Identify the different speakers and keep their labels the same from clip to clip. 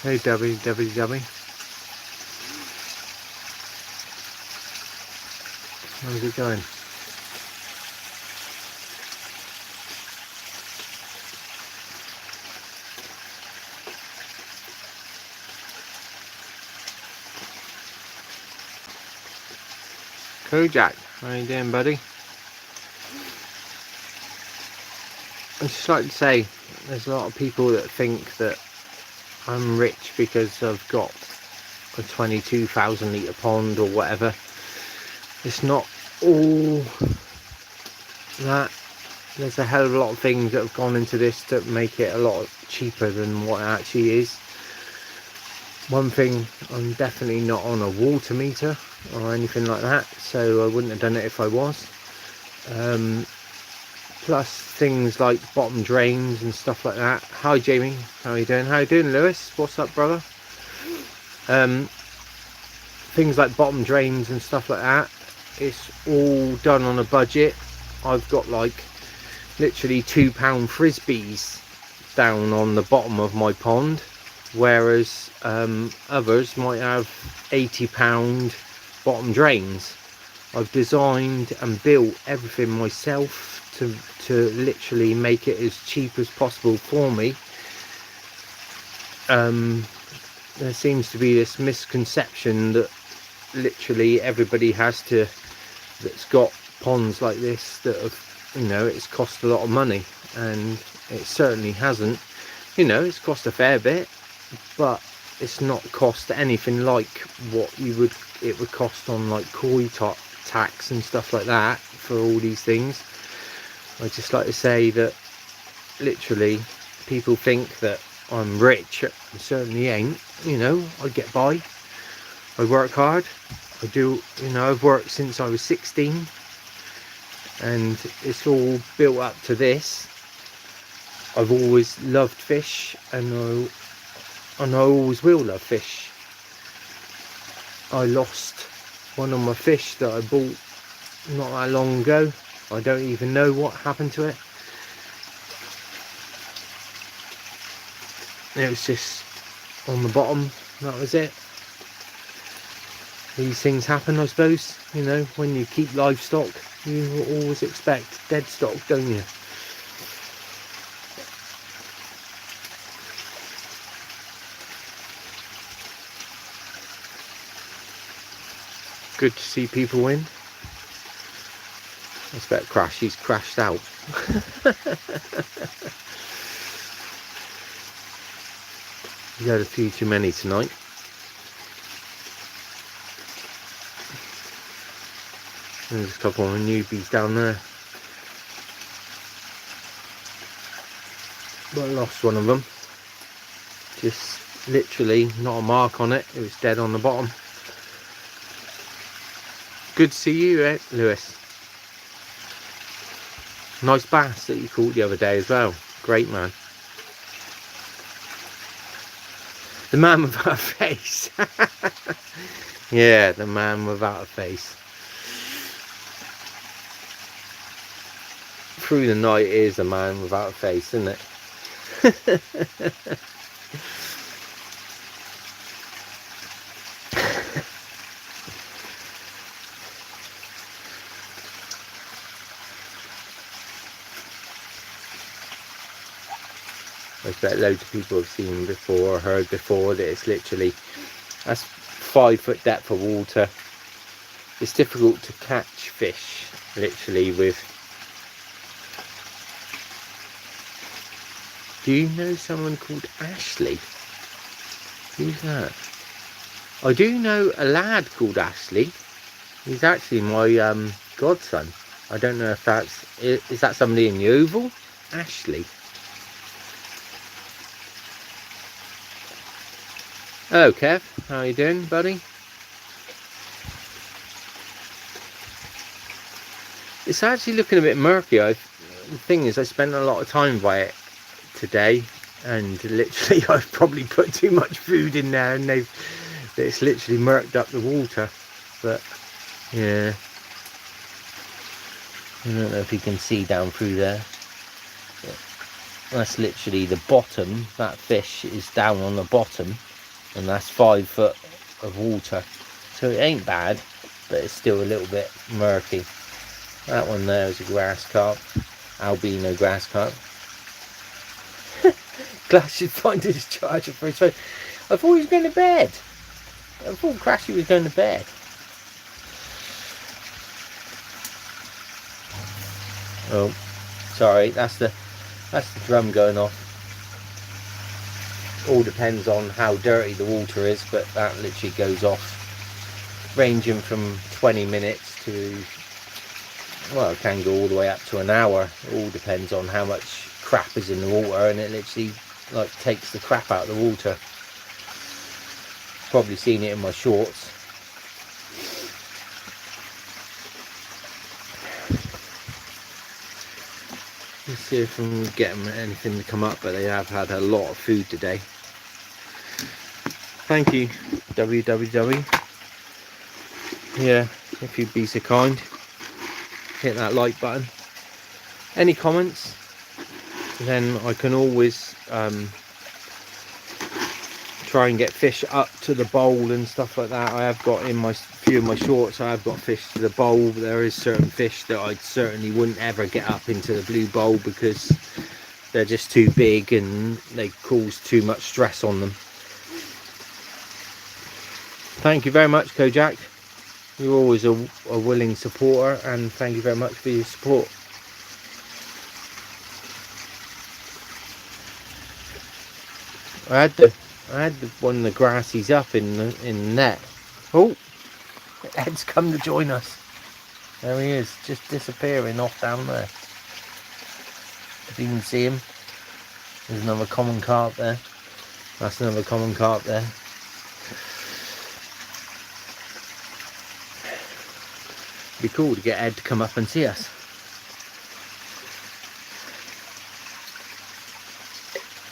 Speaker 1: Hey Debbie. How's it going? Kojak, how you doing, buddy? I'd just like to say, there's a lot of people that think that I'm rich because I've got a 22,000 litre pond or whatever. It's not all that. There's a hell of a lot of things that have gone into this to make it a lot cheaper than what it actually is. One thing, I'm definitely not on a water meter or anything like that, so I wouldn't have done it if I was. Plus things like bottom drains and stuff like that. Hi Jamie, how are you doing? How you doing, Lewis? What's up, brother? Things like bottom drains and stuff like that, it's all done on a budget. I've got like literally £2 frisbees down on the bottom of my pond, whereas others might have £80 bottom drains. I've designed and built everything myself to literally make it as cheap as possible for me. There seems to be this misconception that literally everybody that's got ponds like this that have, it's cost a lot of money, and it certainly hasn't. It's cost a fair bit, but it's not cost anything like what it would cost on like koi tax and stuff like that for all these things. I just like to say that literally people think that I'm rich. I certainly ain't. I get by. I work hard. I do. I've worked since I was 16, and it's all built up to this. I've always loved fish, and I always will love fish. I lost one of my fish that I bought not that long ago. I don't even know what happened to it. It was just on the bottom, that was it. These things happen, I suppose. When you keep livestock, you always expect dead stock, don't you? Good to see people win. I expect he's crashed out. He's had a few too many tonight. There's a couple of newbies down there. But I lost one of them. Just literally not a mark on it. It was dead on the bottom. Good to see you, Lewis. Nice bass that you caught the other day as well. Great, man. The man without a face. Yeah, the man without a face. Through the night is a man without a face, isn't it? I bet loads of people have seen before, heard before, that it's literally, that's 5 foot depth of water. It's difficult to catch fish, literally, with. Do you know someone called Ashley? Who's that? I do know a lad called Ashley. He's actually my godson. I don't know if is that somebody in the Oval? Ashley. Hello Kev, how are you doing, buddy? It's actually looking a bit murky. The thing is, I spent a lot of time by it today. and literally I've probably put too much food in there, and it's literally murked up the water. But yeah, I don't know if you can see down through there. That's literally the bottom. That fish is down on the bottom, and that's 5 foot of water, so it ain't bad, but it's still a little bit murky. That one there is a grass carp, albino grass carp. Glass should find his charger for his phone. I thought he was going to bed. I thought Crashy was going to bed. Oh, sorry, that's the drum going off. All depends on how dirty the water is, but that literally goes off, ranging from 20 minutes to, well, it can go all the way up to an hour. It all depends on how much crap is in the water, and it literally like takes the crap out of the water. Probably seen it in my shorts. Let's see if we can get them anything to come up, but they have had a lot of food today. Thank you, www. Yeah, if you'd be so kind, hit that like button. Any comments, then I can always try and get fish up to the bowl and stuff like that. I have got in my few of my shorts, I have got fish to the bowl. There is certain fish that I certainly wouldn't ever get up into the blue bowl because they're just too big and they cause too much stress on them. Thank you very much, Kojak. You're always a willing supporter, and thank you very much for your support. I had one of the grassies up in the net. Oh, Ed's come to join us. There he is, just disappearing off down there. If you can see him, there's another common carp there. That's another common carp there. It'd be cool to get Ed to come up and see us.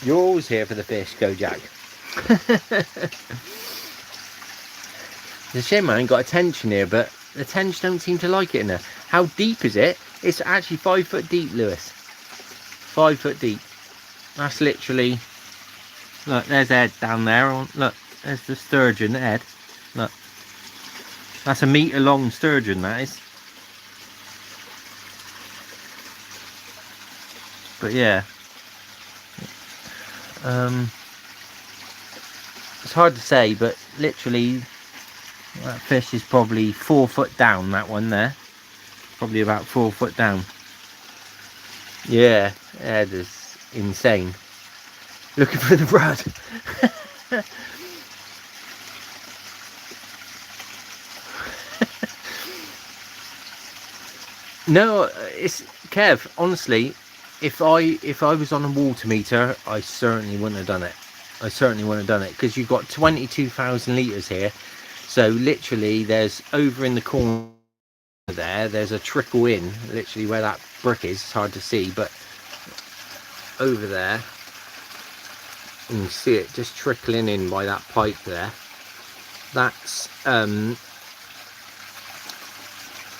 Speaker 1: You're always here for the fish, Kojak. It's a shame I ain't got a tension here, but the tension don't seem to like it in there. How deep is it? It's actually 5 foot deep, Lewis. 5 foot deep. That's literally... Look, there's Ed down there. Look, there's the sturgeon, Ed. Look. That's a metre long sturgeon, that is. But yeah. It's hard to say, but literally that fish is probably 4 foot down, that one there. Probably about 4 foot down. Yeah, Ed is insane. Looking for the rod. No, it's Kev, honestly, if I was on a water meter, I certainly wouldn't have done it. I certainly wouldn't have done it, because you've got 22,000 litres here. So literally there's over in the corner there's a trickle in, literally where that brick is. It's hard to see, but over there you can see it just trickling in by that pipe there. That's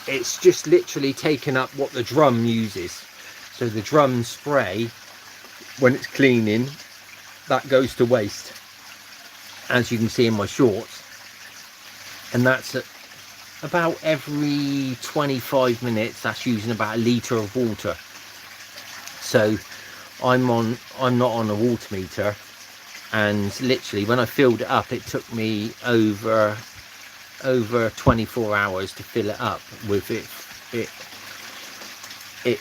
Speaker 1: it's just literally taken up what the drum uses. So the drum spray, when it's cleaning, that goes to waste, as you can see in my shorts. And that's about every 25 minutes, that's using about 1 litre of water. So I'm not on a water meter, and literally when I filled it up, it took me over 24 hours to fill it up with it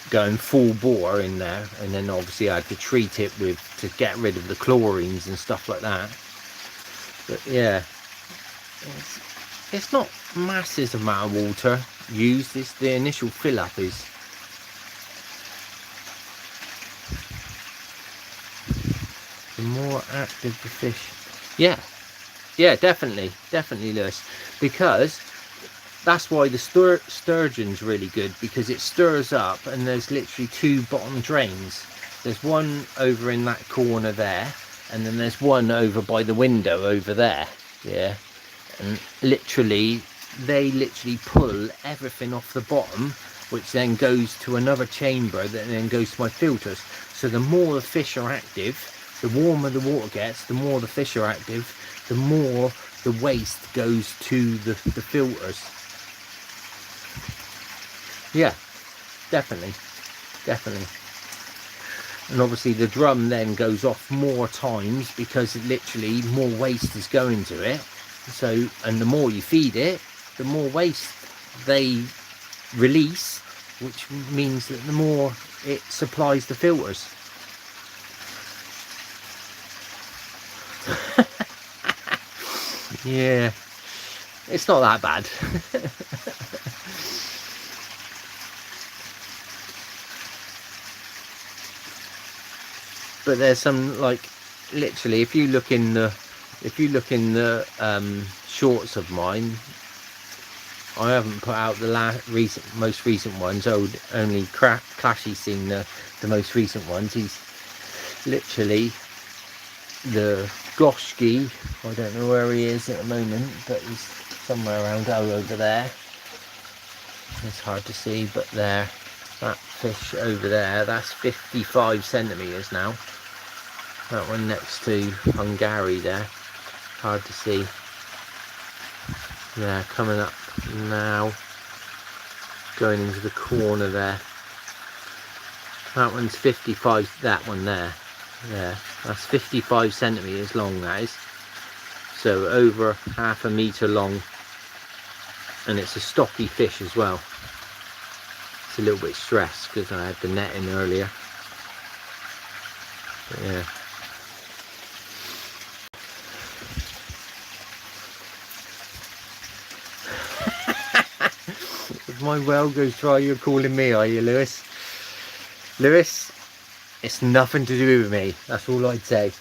Speaker 1: going full bore in there. And then obviously I had to treat it to get rid of the chlorines and stuff like that. But yeah, it's not massive amount of water used. It's the initial fill up is the more active the fish. Yeah, definitely, Lewis, because that's why the sturgeon's really good, because it stirs up, and there's literally 2 bottom drains. There's one over in that corner there, and then there's one over by the window over there. Yeah, and they literally pull everything off the bottom, which then goes to another chamber that then goes to my filters. So the more the fish are active, the warmer the water gets, the more the fish are active, the more the waste goes to the filters. Yeah, definitely. And obviously the drum then goes off more times because literally more waste is going to it. So, and the more you feed it, the more waste they release, which means that the more it supplies the filters. Yeah, it's not that bad. But there's some, like, literally, if you look in the shorts of mine, I haven't put out the most recent ones. Only Clashy's seen the most recent ones. He's literally the Goshki. I don't know where he is at the moment, but he's somewhere around over there. It's hard to see, but there, that fish over there, that's 55 centimeters now. That one next to Hungary there, hard to see. Yeah, coming up now, going into the corner there. That one's 55, that one there. Yeah, that's 55 centimeters long, that is. So over half a meter long. And it's a stocky fish as well. It's a little bit stressed because I had the net in earlier. But yeah. If my well goes dry, you're calling me, are you, Lewis? Lewis, it's nothing to do with me. That's all I'd say.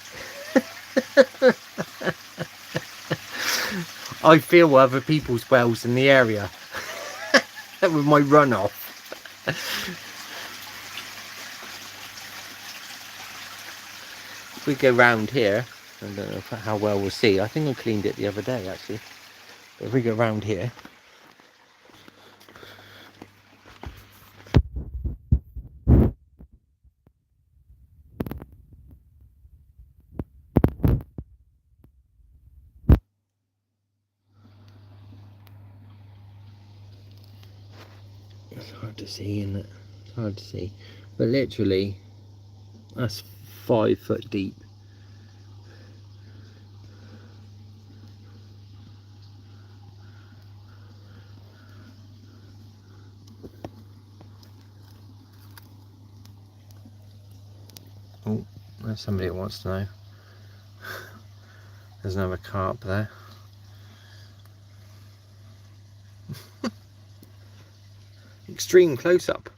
Speaker 1: I fill other people's wells in the area with my runoff. If we go round here, I don't know how well we'll see. I think I cleaned it the other day actually. But if we go round here, it's hard to see, isn't it? It's hard to see. But literally, that's 5 foot deep. Oh, there's somebody that wants to know. There's another carp there. Extreme close up.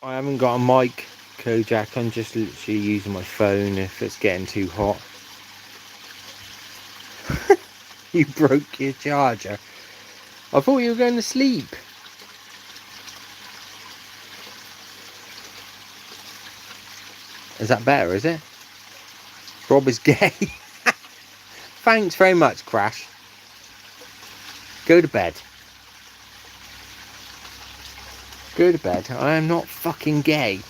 Speaker 1: I haven't got a mic, Kojak. I'm just literally using my phone if it's getting too hot. You broke your charger. I thought you were going to sleep. Is that better, is it? Rob is gay. Thanks very much, Crash. Go to bed. Go to bed. I am not fucking gay.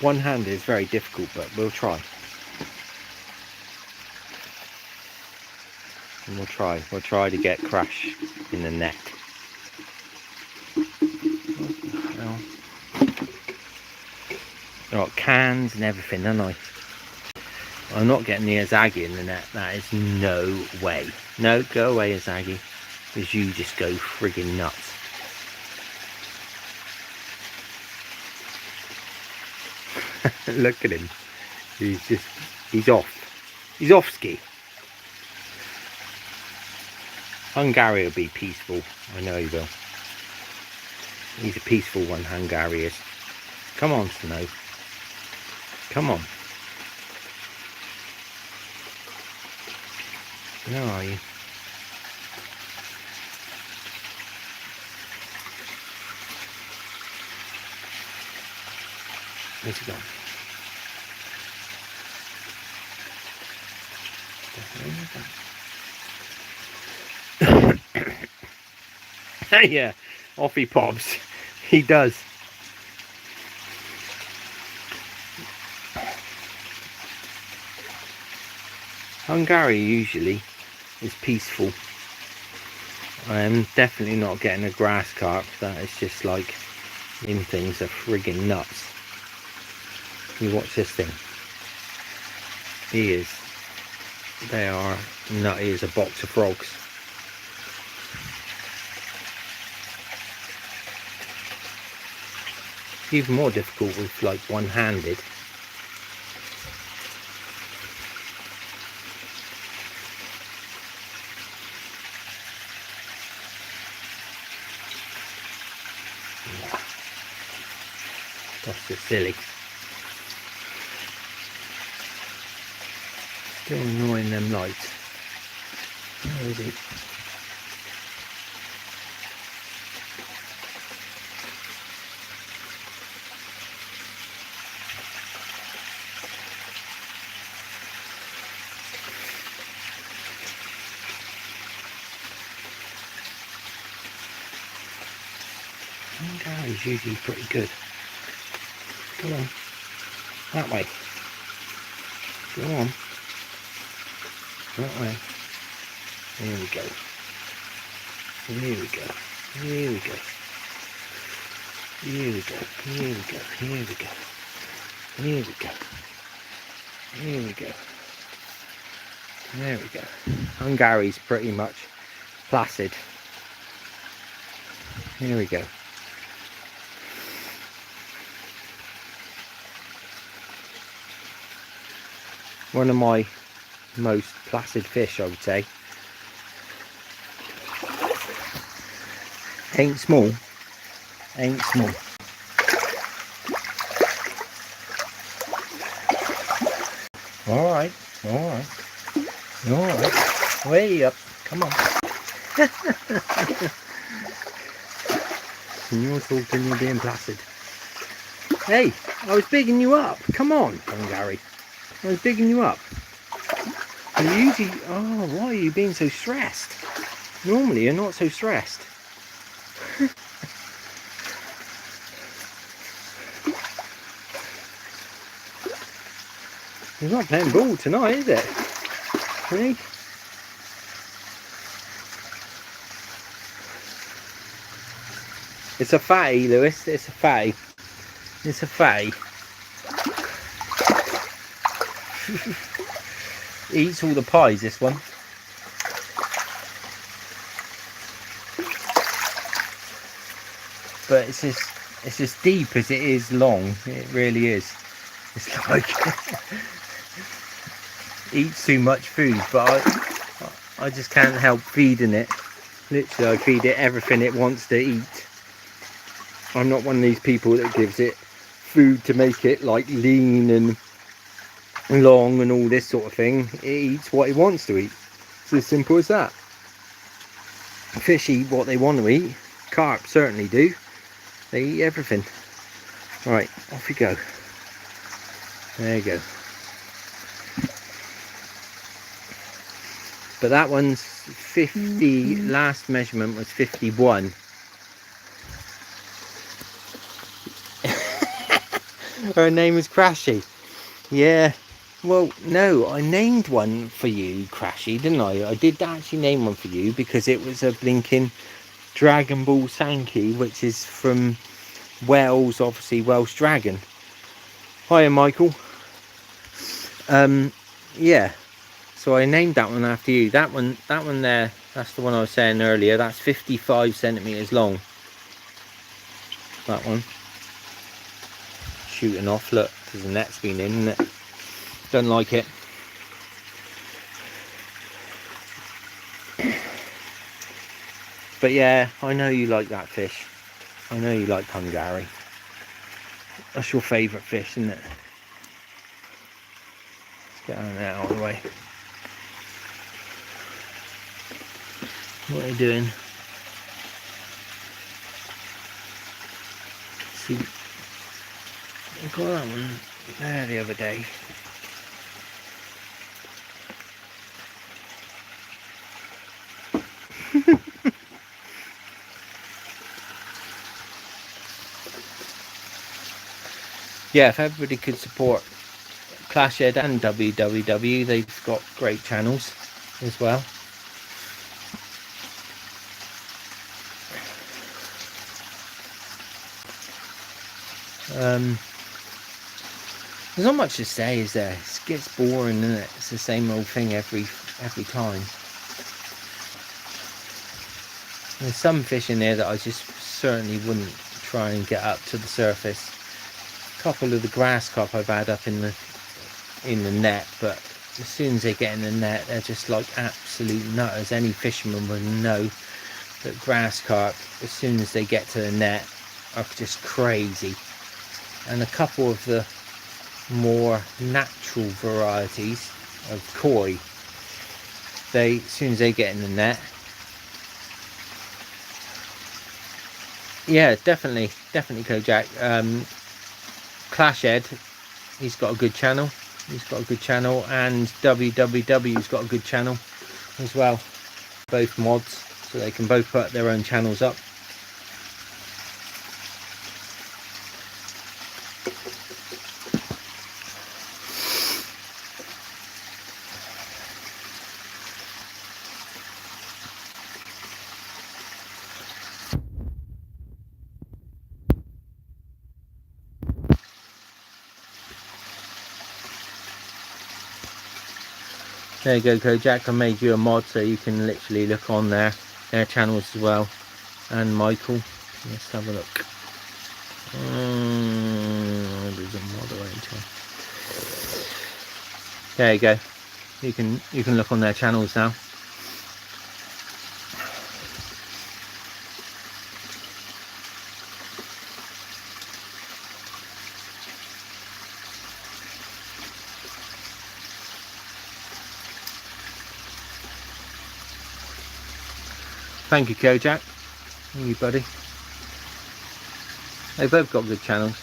Speaker 1: One hand is very difficult, but we'll try. And we'll try to get Crash in the net. Well, I've got cans and everything, haven't I? I'm not getting the Azagi in the net. That is no way. No, go away, Azagi. Because you just go friggin' nuts. Look at him. He's off. He's off ski. Hungary will be peaceful. I know he will. He's a peaceful one, Hungary is. Come on, Snow. Come on. Where are you? Where's he gone? Yeah, off he pops. He does. Hungary usually is peaceful. I am definitely not getting a grass carp. That is just like, them things are friggin' nuts. You watch this thing. He is. They are nutty as a box of frogs. Even more difficult with like one-handed. That's just silly. Still annoying them lights. Where is he? Gary's usually pretty good. Come on. That way. Go on. That way. Here we go. Here we go. Here we go. Here we go. Here we go. Here we go. Here we go. Here we go. There we go. Hungary's pretty much placid. Here we go. One of my most placid fish, I would say. Ain't small. Ain't small. Alright, alright. Alright. Way up. Come on. And you're talking, you're being placid. Hey, I was bigging you up. Come on, Gary. I was bigging you up. You usually... Oh, why are you being so stressed? Normally you're not so stressed. He's not playing ball tonight, is it? Really? It's a fatty, Lewis. It's a fatty. It's a fatty. Eats all the pies, this one. But it's as deep as it is long. It really is. It's like eats too much food, but I just can't help feeding it. Literally, I feed it everything it wants to eat. I'm not one of these people that gives it food to make it like lean and long and all this sort of thing. It eats what it wants to eat. It's as simple as that. Fish eat what they want to eat. Carp certainly do. They eat everything. Right, off you go. There you go. But that one's 50, last measurement was 51. Her name is Crashy. Yeah. Well, no, I named one for you, Crashy, didn't I? I did actually name one for you because it was a blinking Dragon Ball Sankey, which is from Wales, obviously Welsh Dragon. Hiya, Michael. Yeah. So I named that one after you. That one there, that's the one I was saying earlier. That's 55 centimeters long. That one. Shooting off, look, because the net's been in, isn't it? Don't like it. But yeah, I know you like that fish. I know you like Hungary. That's your favourite fish, isn't it? Let's get out of the way. What are you doing? See, I got that one there the other day. Yeah, if everybody could support Clashhead and WWW, they've got great channels as well. There's not much to say, is there? It gets boring, isn't it? It's the same old thing every time. There's some fish in there that I just certainly wouldn't try and get up to the surface. A couple of the grass carp I've had up in the net, but as soon as they get in the net, they're just like absolute nutters. Any fisherman would know that grass carp, as soon as they get to the net, are just crazy. And a couple of the more natural varieties of koi, as soon as they get in the net, yeah, definitely Kojak. Clashhead, he's got a good channel, and WWW's got a good channel as well, both mods, so they can both put their own channels up. There you go, Kojak. I made you a mod so you can literally look on their channels as well. And Michael, let's have a look. There's a moderator. There you go. You can look on their channels now. Thank you, Kojak. Thank you, buddy. They both got good channels.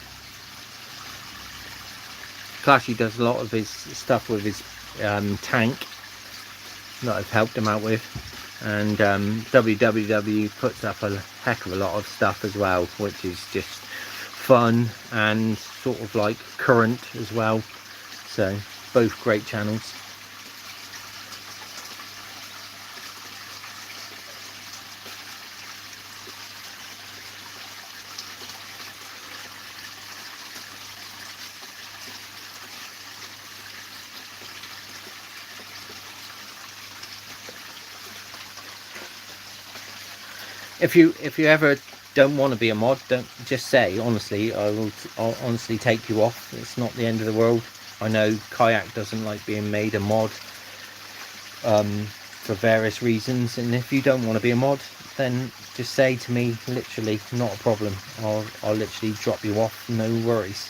Speaker 1: Clashy does a lot of his stuff with his tank that I've helped him out with, and WWW puts up a heck of a lot of stuff as well, which is just fun and sort of like current as well. So both great channels. If you ever don't want to be a mod, don't just say, honestly, I'll honestly take you off. It's not the end of the world. I know kayak doesn't like being made a mod for various reasons, and if you don't want to be a mod, then just say to me, literally, not a problem. I'll literally drop you off, no worries.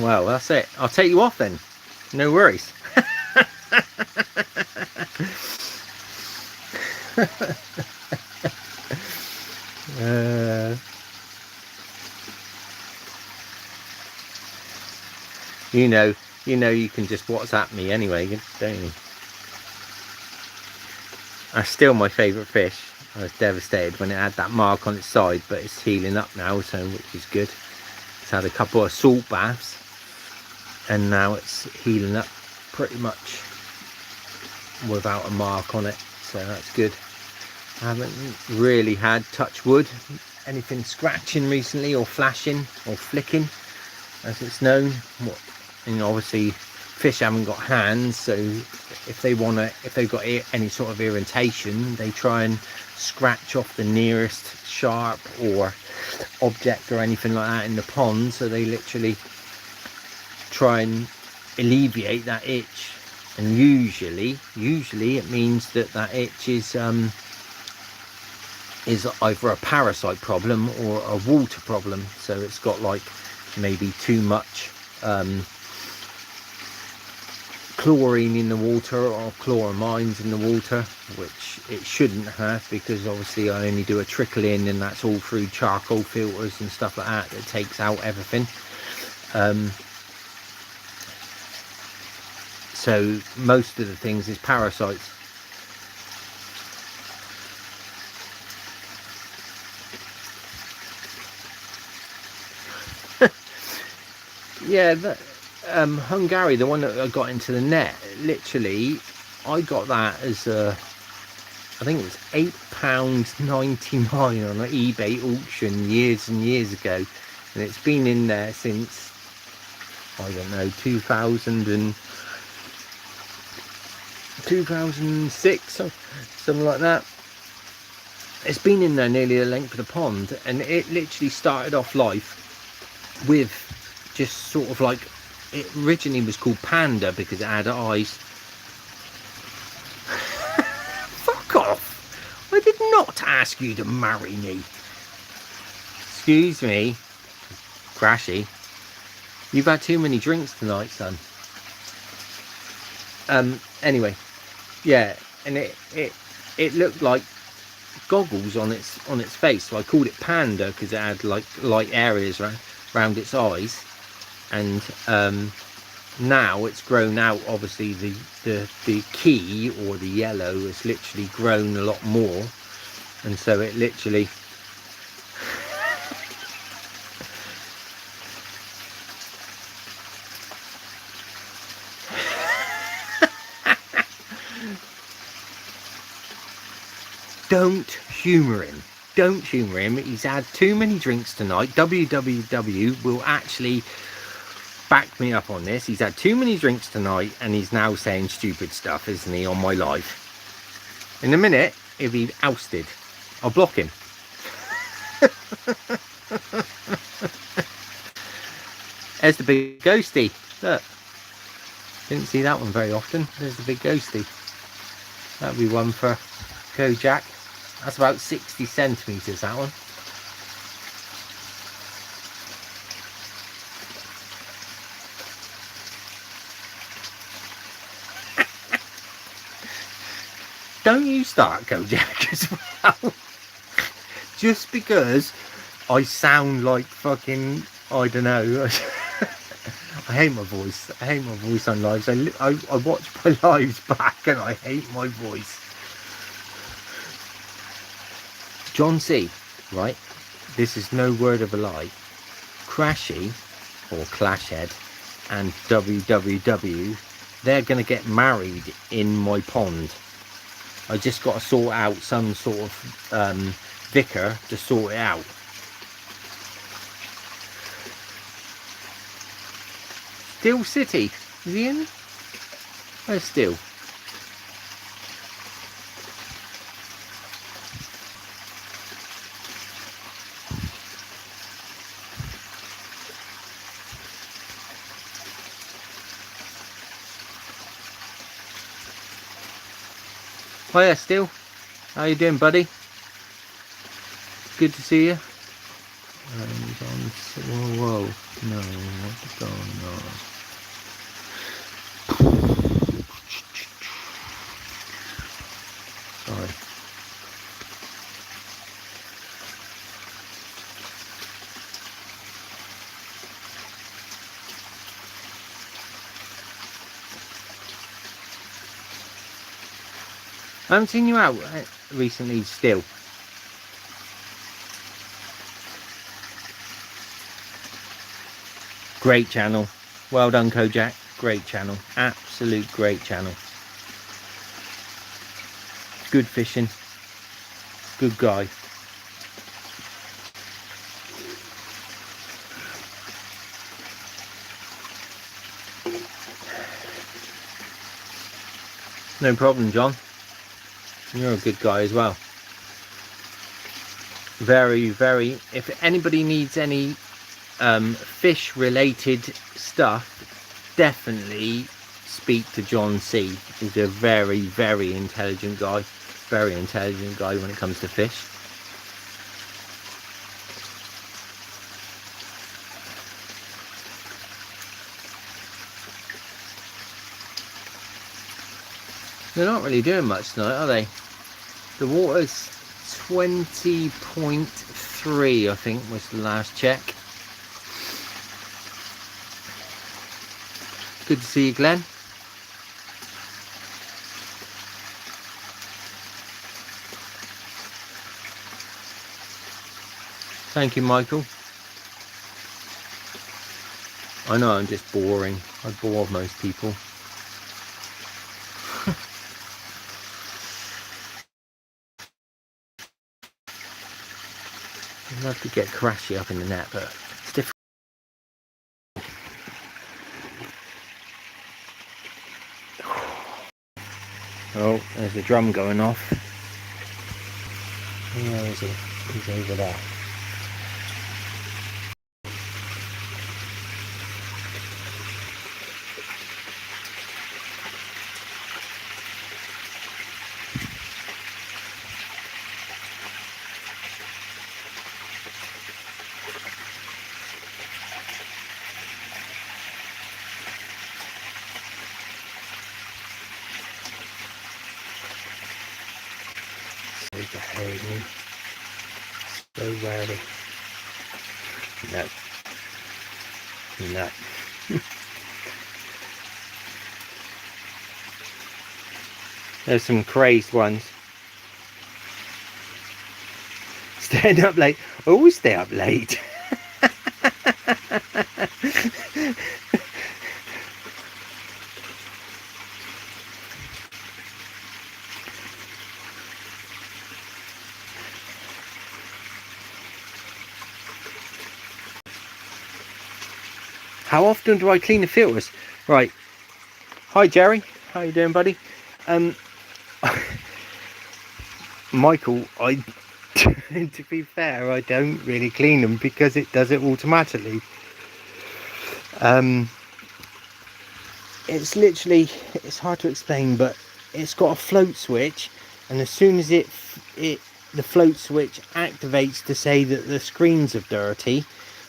Speaker 1: Well, that's it. I'll take you off then. No worries. You know you can just WhatsApp me anyway, don't you? That's still my favourite fish. I was devastated when it had that mark on its side, but it's healing up now, so which is good. It's had a couple of salt baths, and now it's healing up pretty much without a mark on it, so that's good. I haven't really had, touch wood, anything scratching recently, or flashing or flicking, as it's known. Obviously fish haven't got hands, so if they've got any sort of irritation, they try and scratch off the nearest sharp or object or anything like that in the pond, so they literally try and alleviate that itch. And usually it means that itch is either a parasite problem or a water problem, so it's got like maybe too much chlorine in the water or chloramines in the water, which it shouldn't have, because obviously I only do a trickle in, and that's all through charcoal filters and stuff like that takes out everything. So most of the things is parasites. Yeah, Hungary, the one that I got into the net, literally, I got that as I think it was £8.99 on an eBay auction years and years ago, and it's been in there since, I don't know, 2006, something like that. It's been in there nearly the length of the pond, and it literally started off life with just sort of like, it originally was called Panda because it had eyes. Fuck off! I did not ask you to marry me. Excuse me, Crashy. You've had too many drinks tonight, son. Anyway, yeah, and it looked like goggles on its face, so I called it Panda because it had like light areas around its eyes. And now it's grown out. Obviously the key, or the yellow, has literally grown a lot more, and so it literally don't humour him. Don't humour him. He's had too many drinks tonight. WWW will actually back me up on this. He's had too many drinks tonight, and he's now saying stupid stuff, isn't he, on my live? In a minute, he'll be ousted. I'll block him. There's the big ghosty. Look. Didn't see that one very often. There's the big ghosty. That'll be one for Go Jack. That's about 60 centimetres, that one. Don't you start, Go Jack, as well. Just because I sound like fucking, I don't know. I hate my voice. I hate my voice on lives. I watch my lives back and I hate my voice. John C, right? This is no word of a lie. Crashy, or Clashhead, and WWW, they're going to get married in my pond. I just got to sort out some sort of vicar to sort it out. Still City. Is he in? Where's Still? Oh yeah, Still. How you doing, buddy? Good to see you. Whoa, no, what's going on? Sorry. I haven't seen you out recently, Still. Great channel. Well done, Kojak. Great channel. Absolute great channel. Good fishing. Good guy. No problem, John. You're a good guy as well. Very, very. If anybody needs any fish related stuff, definitely speak to John C. He's a very, very intelligent guy. Very intelligent guy when it comes to fish. They're not really doing much tonight, are they? The water's 20.3, I think, was the last check. Good to see you, Glenn. Thank you, Michael. I know I'm just boring. I bore most people. I'd love to get Karashi up in the net, but it's different. Oh, there's a drum going off. Where is he? He's over there. So rarely. No. No. There's some crazed ones. Staying up late. Always stay up late. How often do I clean the filters? Right. Hi, Jerry. How you doing, buddy? Michael, to be fair, I don't really clean them because it does it automatically. It's literally, it's hard to explain, but it's got a float switch, and as soon as the float switch activates to say that the screens are dirty,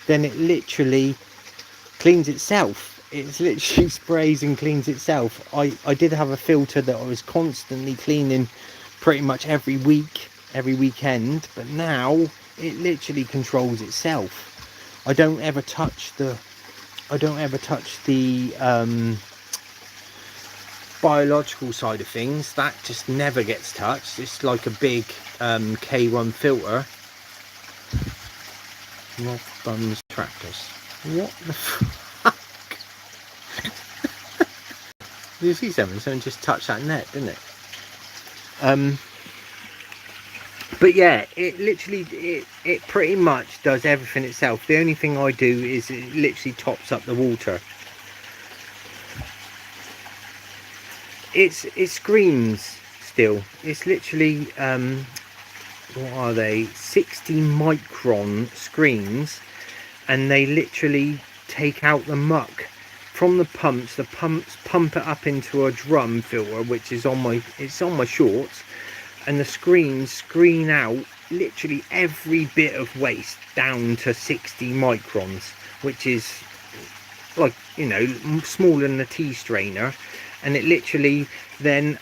Speaker 1: then it literally cleans itself. It literally sprays and cleans itself. I did have a filter that I was constantly cleaning pretty much every weekend, but now it literally controls itself. I don't ever touch the biological side of things. That just never gets touched. It's like a big K1 filter. Rob Bums Tractors. What the fuck? Did you see something? Someone just touched that net, didn't it? But yeah, it literally, it pretty much does everything itself. The only thing I do is it literally tops up the water. it screams still. It's literally what are they, 60 micron screens, and they literally take out the muck from the pumps. The pumps pump it up into a drum filter, which is on my shorts, and the screens screen out literally every bit of waste down to 60 microns, which is like, you know, smaller than a tea strainer. And it literally then,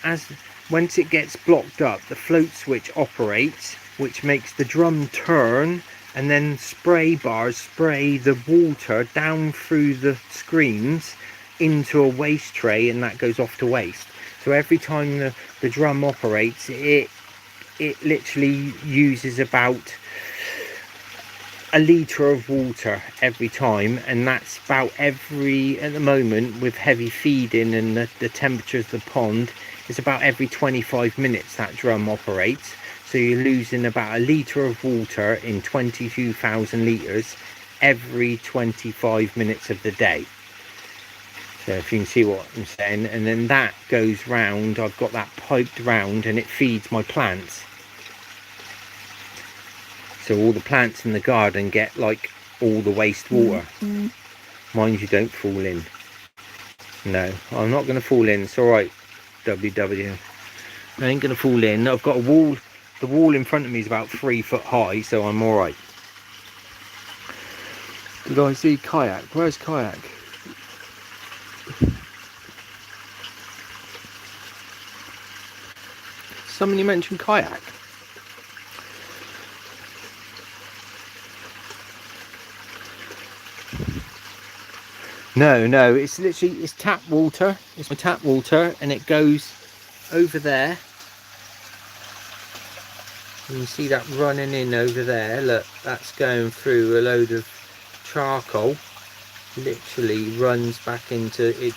Speaker 1: once it gets blocked up, the float switch operates, which makes the drum turn, and then spray bars spray the water down through the screens into a waste tray, and that goes off to waste. So every time the drum operates, it literally uses about a litre of water every time, and that's about at the moment, with heavy feeding and the temperature of the pond, it's about every 25 minutes that drum operates. So you're losing about a litre of water in 22,000 litres every 25 minutes of the day. So if you can see what I'm saying, and then that goes round, I've got that piped round, and it feeds my plants. So all the plants in the garden get like all the waste water. Mind you don't fall in. No, I'm not going to fall in. It's alright, WW. I ain't going to fall in. I've got a wall. The wall in front of me is about 3 foot high, so I'm alright. Did I see kayak? Where's kayak? Somebody mentioned kayak. No, it's literally, it's tap water. It's my tap water, and it goes over there. You can see that running in over there. Look, that's going through a load of charcoal. Literally runs back into it,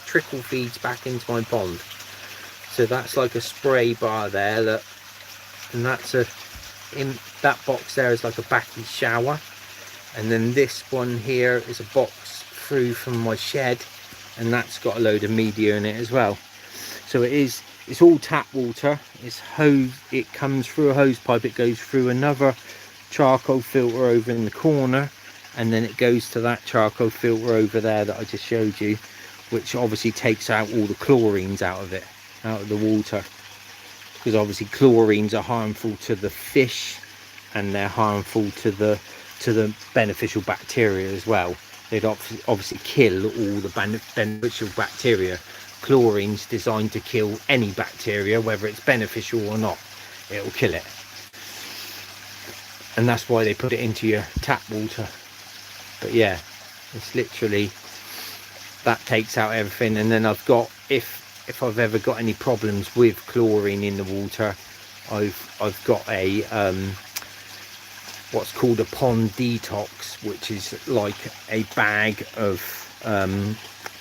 Speaker 1: trickle feeds back into my pond. So that's like a spray bar there. Look, and that's in that box there is like a backy shower, and then this one here is a box through from my shed, and that's got a load of media in it as well. So it's all tap water. It's hose, it comes through a hose pipe, it goes through another charcoal filter over in the corner, and then it goes to that charcoal filter over there that I just showed you, which obviously takes out all the chlorines out of it, out of the water, because obviously chlorines are harmful to the fish, and they're harmful to the beneficial bacteria as well. They'd obviously kill all the beneficial bacteria. Chlorine's designed to kill any bacteria, whether it's beneficial or not. It'll kill it. And that's why they put it into your tap water. But yeah, it's literally, that takes out everything. And then I've got, if I've ever got any problems with chlorine in the water, I've got a what's called a pond detox, which is like a bag of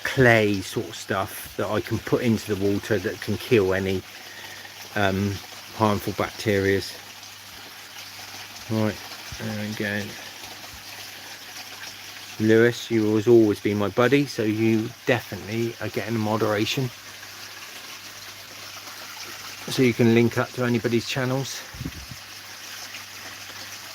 Speaker 1: clay sort of stuff that I can put into the water that can kill any harmful bacteria. Right, there we go. Lewis, you will always be my buddy, so you definitely are getting moderation, so you can link up to anybody's channels.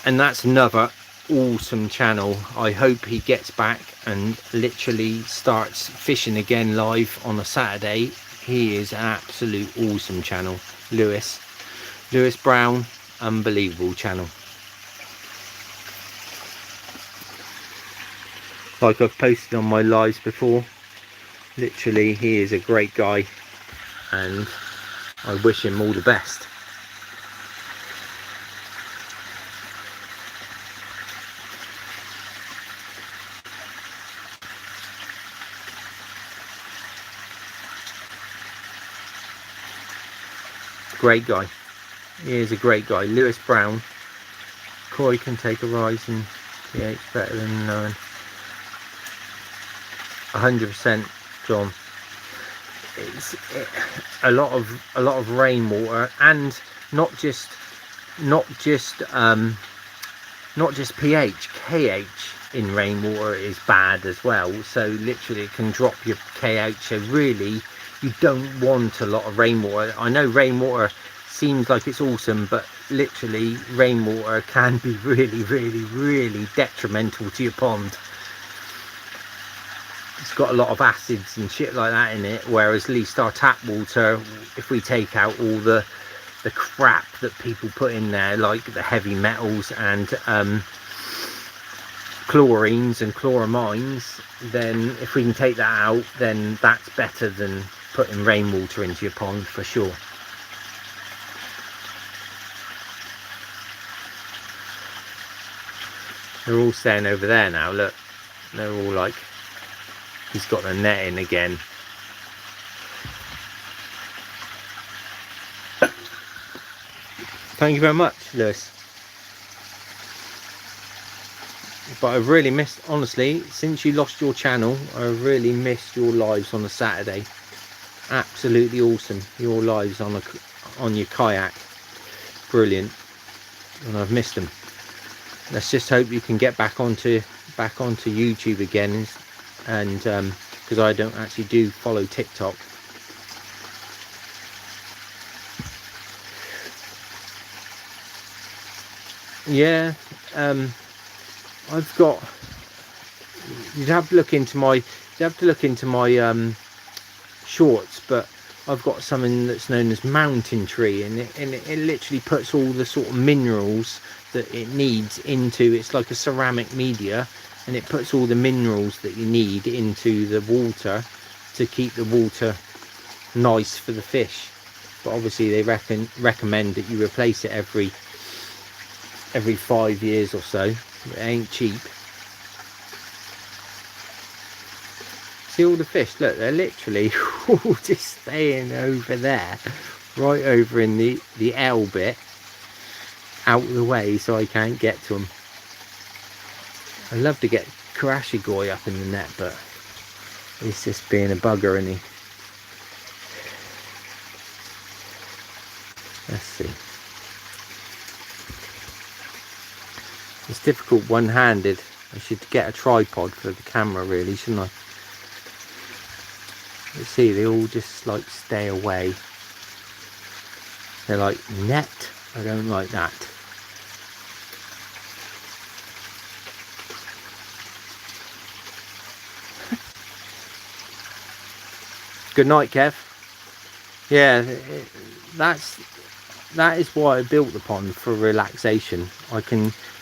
Speaker 1: And that's another awesome channel. I hope he gets back and literally starts fishing again live on a Saturday. He is an absolute awesome channel. Lewis Brown, unbelievable channel. Like I've posted on my lives before, literally he is a great guy, and I wish him all the best. Great guy. He is a great guy. Lewis Brown. Koi can take a rise in pH better than knowing. 100%, John. It's a lot of rainwater, and not just pH, KH in rainwater is bad as well. So literally it can drop your KH. So really you don't want a lot of rainwater. I know rainwater seems like it's awesome, but literally rainwater can be really detrimental to your pond. It's got a lot of acids and shit like that in it, whereas at least our tap water, if we take out all the crap that people put in there, like the heavy metals and chlorines and chloramines, then if we can take that out, then that's better than putting rainwater into your pond for sure. They're all staying over there now, look. They're all like, he's got the net in again. Thank you very much, Lewis. But I've really missed, honestly, since you lost your channel, I've really missed your lives on a Saturday. Absolutely awesome, your lives on your kayak. Brilliant. And I've missed them. Let's just hope you can get back onto YouTube again, and because I don't actually do follow TikTok. Yeah, I've got. You'd have to look into my shorts, but I've got something that's known as mountain tree, and it literally puts all the sort of minerals that it needs into. It's like a ceramic media, and it puts all the minerals that you need into the water to keep the water nice for the fish. But obviously they recommend that you replace it every 5 years or so. It ain't cheap. See all the fish, look, they're literally all just staying over there, right over in the L bit, out of the way so I can't get to them. I'd love to get Karashigoi up in the net, but he's just being a bugger, isn't he? Let's see. It's difficult one-handed. I should get a tripod for the camera really, shouldn't I? You see, they all just like stay away. They're like, net, I don't like that. Good night, Kev. Yeah, that is why I built the pond, for relaxation.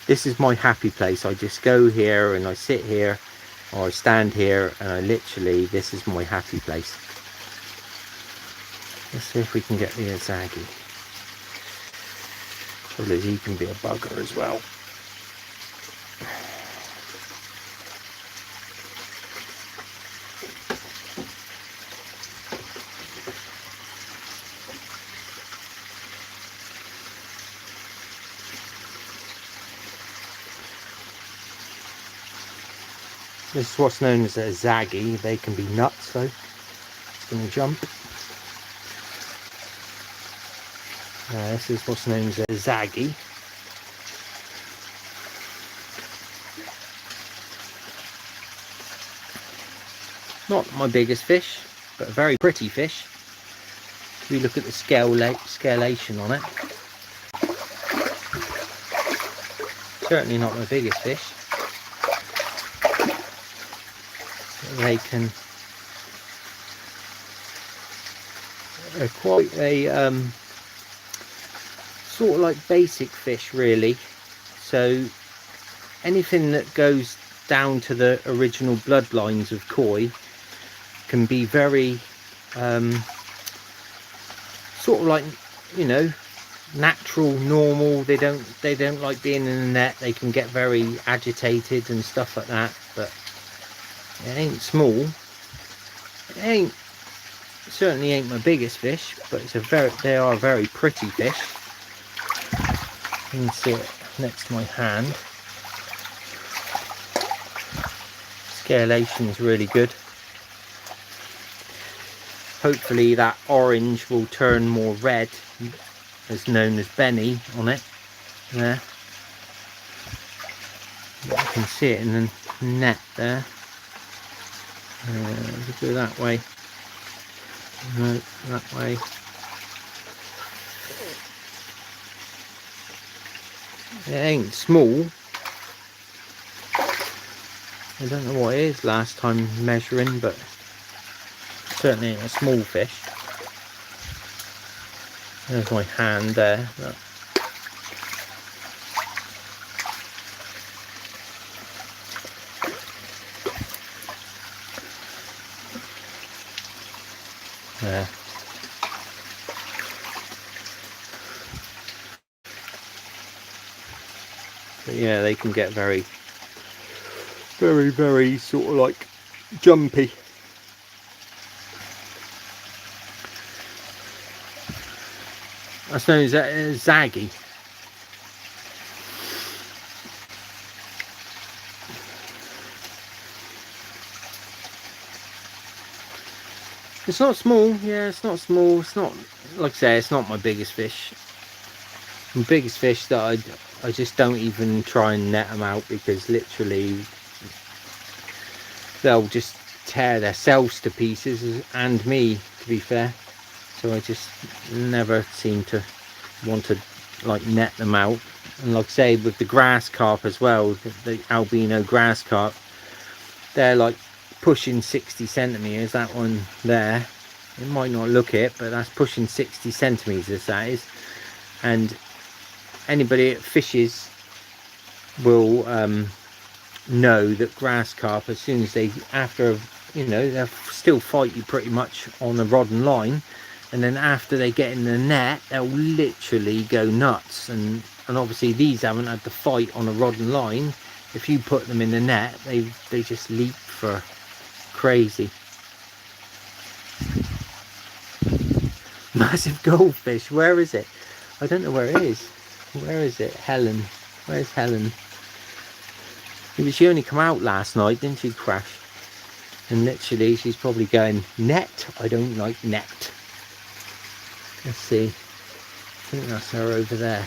Speaker 1: This is my happy place. I just go here and I sit here, or I stand here, and I literally, this is my happy place. Let's see if we can get the Zaggy. Probably he can be a bugger as well. This is what's known as a Zaggy. They can be nuts though. It's going to jump. This is what's known as a Zaggy. Not my biggest fish, but a very pretty fish. If we look at the scalation on it. Certainly not my biggest fish. They can, they're quite a sort of like basic fish really. So anything that goes down to the original bloodlines of koi can be very sort of like, you know, natural, normal. They don't like being in the net. They can get very agitated and stuff like that, but it ain't small. It certainly ain't my biggest fish, but they are a very pretty fish. You can see it next to my hand. Scalation is really good. Hopefully that orange will turn more red, as known as Benny on it. There. You can see it in the net there. Let's go that way. No, that way. It ain't small. I don't know what it is last time measuring, but certainly ain't a small fish. There's my hand there. Look. There. But yeah, they can get very sort of like jumpy. That's known as zaggy. It's not small, yeah, it's not small. It's not, like I say, it's not my biggest fish. The biggest fish that I just don't even try and net them out, because literally they'll just tear themselves to pieces, and me, to be fair. So I just never seem to want to like net them out. And like I say, with the grass carp as well, the albino grass carp, they're like pushing 60 centimeters. That one there, it might not look it, but that's pushing 60 centimeters, that is. And anybody that fishes will know that grass carp, as soon as they, after, you know, they'll still fight you pretty much on a rod and line, and then after they get in the net, they'll literally go nuts. And obviously these haven't had the fight on a rod and line. If you put them in the net, they just leap for crazy. Massive goldfish, where is it? I don't know where it is. Where is it? Helen, where's Helen? She only come out last night, didn't she, Crash? And literally she's probably going, net, I don't like net. Let's see, I think that's her over there.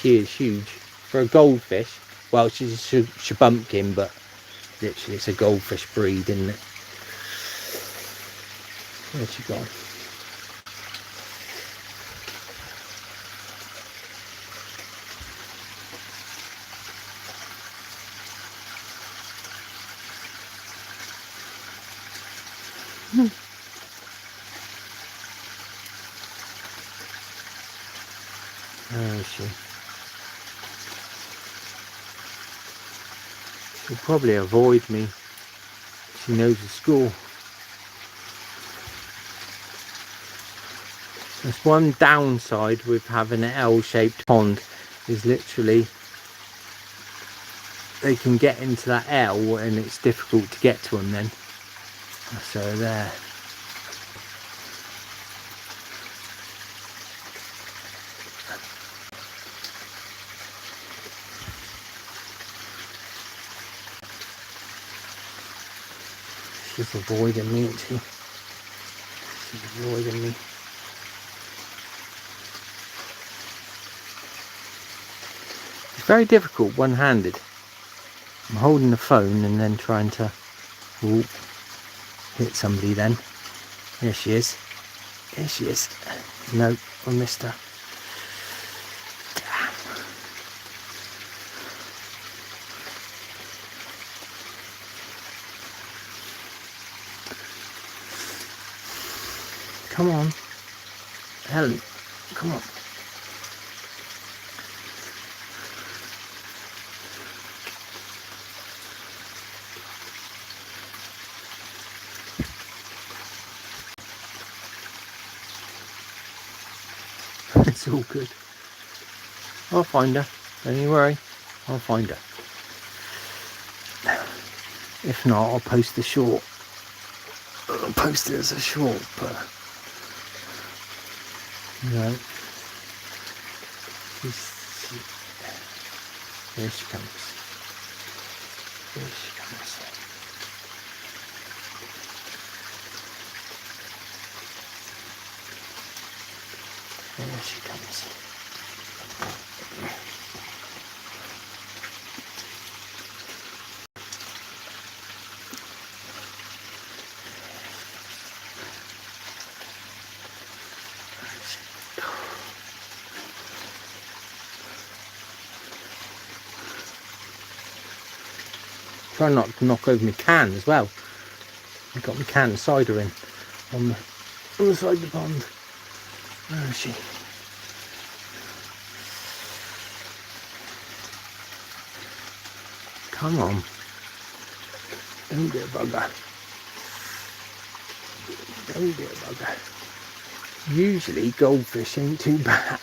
Speaker 1: She is huge for a goldfish. Well, she's a shabumpkin, but literally it's a goldfish breed, isn't it? Where's she gone? Where is she? She'll probably avoid me. She knows the score. There's one downside with having an L-shaped pond, is literally they can get into that L and it's difficult to get to them then. So there. She's avoiding me, isn't she? She's avoiding me. It's very difficult one-handed. I'm holding the phone and then trying to hit somebody then. There she is. There she is. No, I missed her. Damn. Come on. Helen, come on. It's all good. I'll find her. Don't you worry. I'll find her. If not, I'll post the short. I'll post it as a short, but no. Here she comes. Here she comes. There she comes. Try not to knock over my can as well. I've got my can of cider in on the side of the pond. Where is she? Come on. Don't be a bugger. Don't be a bugger. Usually goldfish ain't too bad.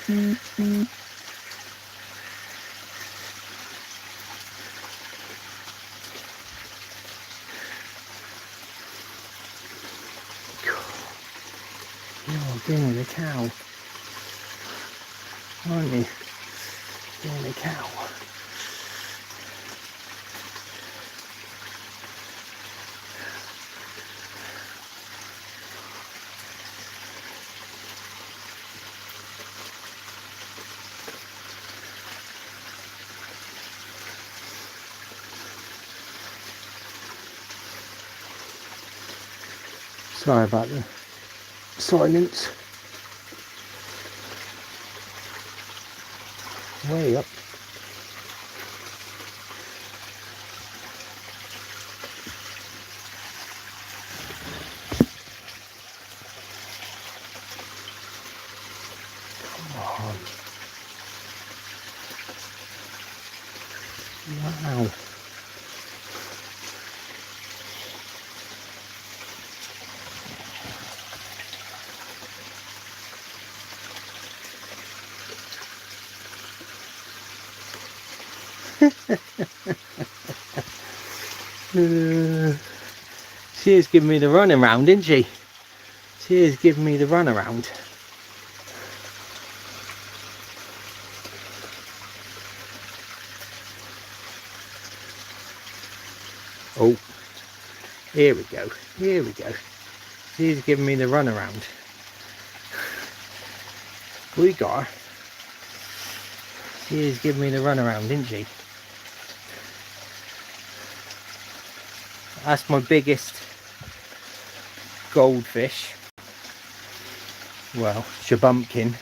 Speaker 1: You're being a cow, aren't you? Being a cow. Sorry about the silence. Way up. Come on. Wow. She is giving me the run around, isn't she? She is giving me the run around. Oh, here we go. Here we go. She's giving me the run around. We got her. She is giving me the run around, isn't she? That's my biggest goldfish. Well, shabumpkin.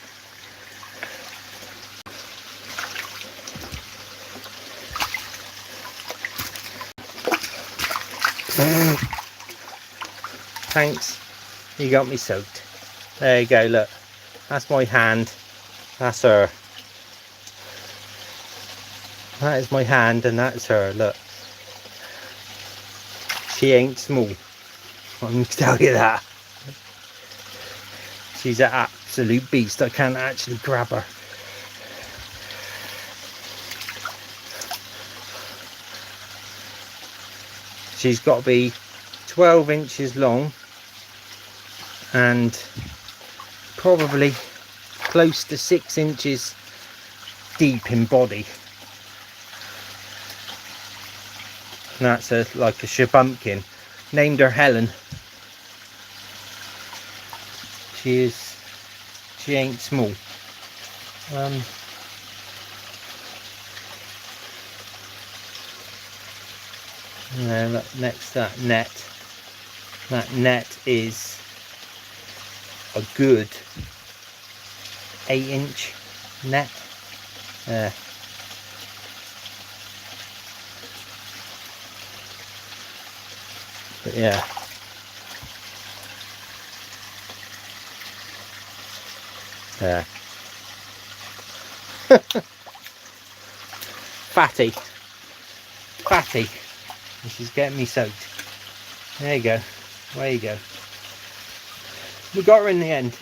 Speaker 1: Thanks, you got me soaked. There you go, look. That's my hand. That's her. That is my hand and that's her, look. She ain't small. I can tell you that. She's an absolute beast. I can't actually grab her. She's got to be 12 inches long and probably close to 6 inches deep in body. And that's like a shabumpkin. Named her Helen. She ain't small. Now look, next to that net. That net is a good 8-inch net. There. But yeah. There. Fatty. Fatty. This is getting me soaked. There you go. There you go. We got her in the end.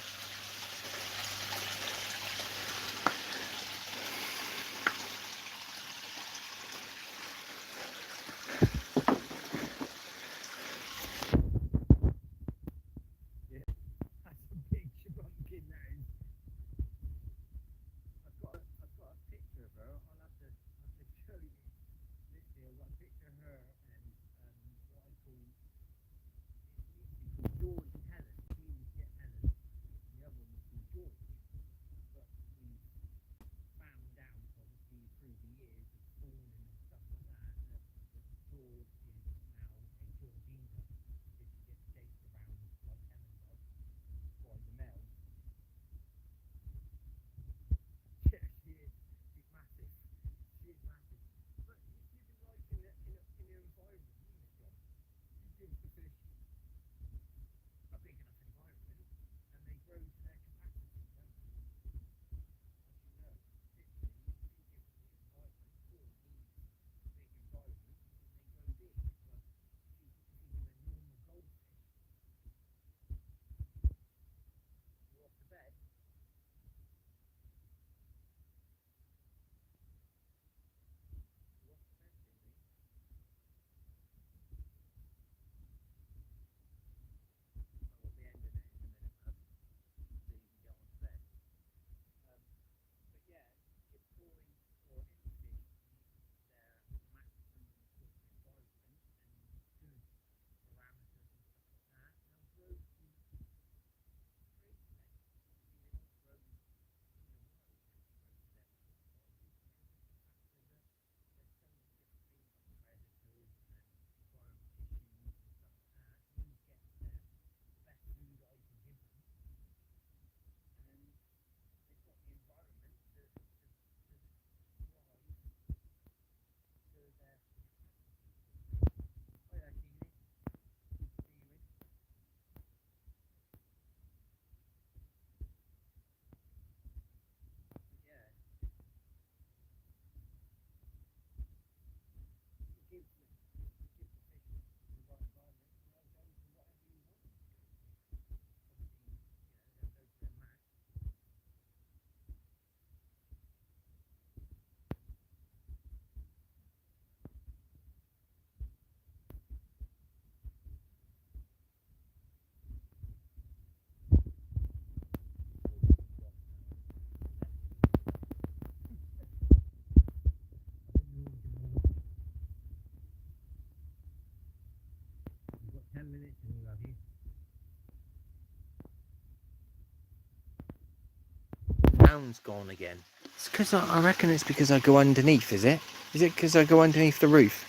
Speaker 1: sound's gone again. It's because I reckon it's because I go underneath, is it? Is it because I go underneath the roof?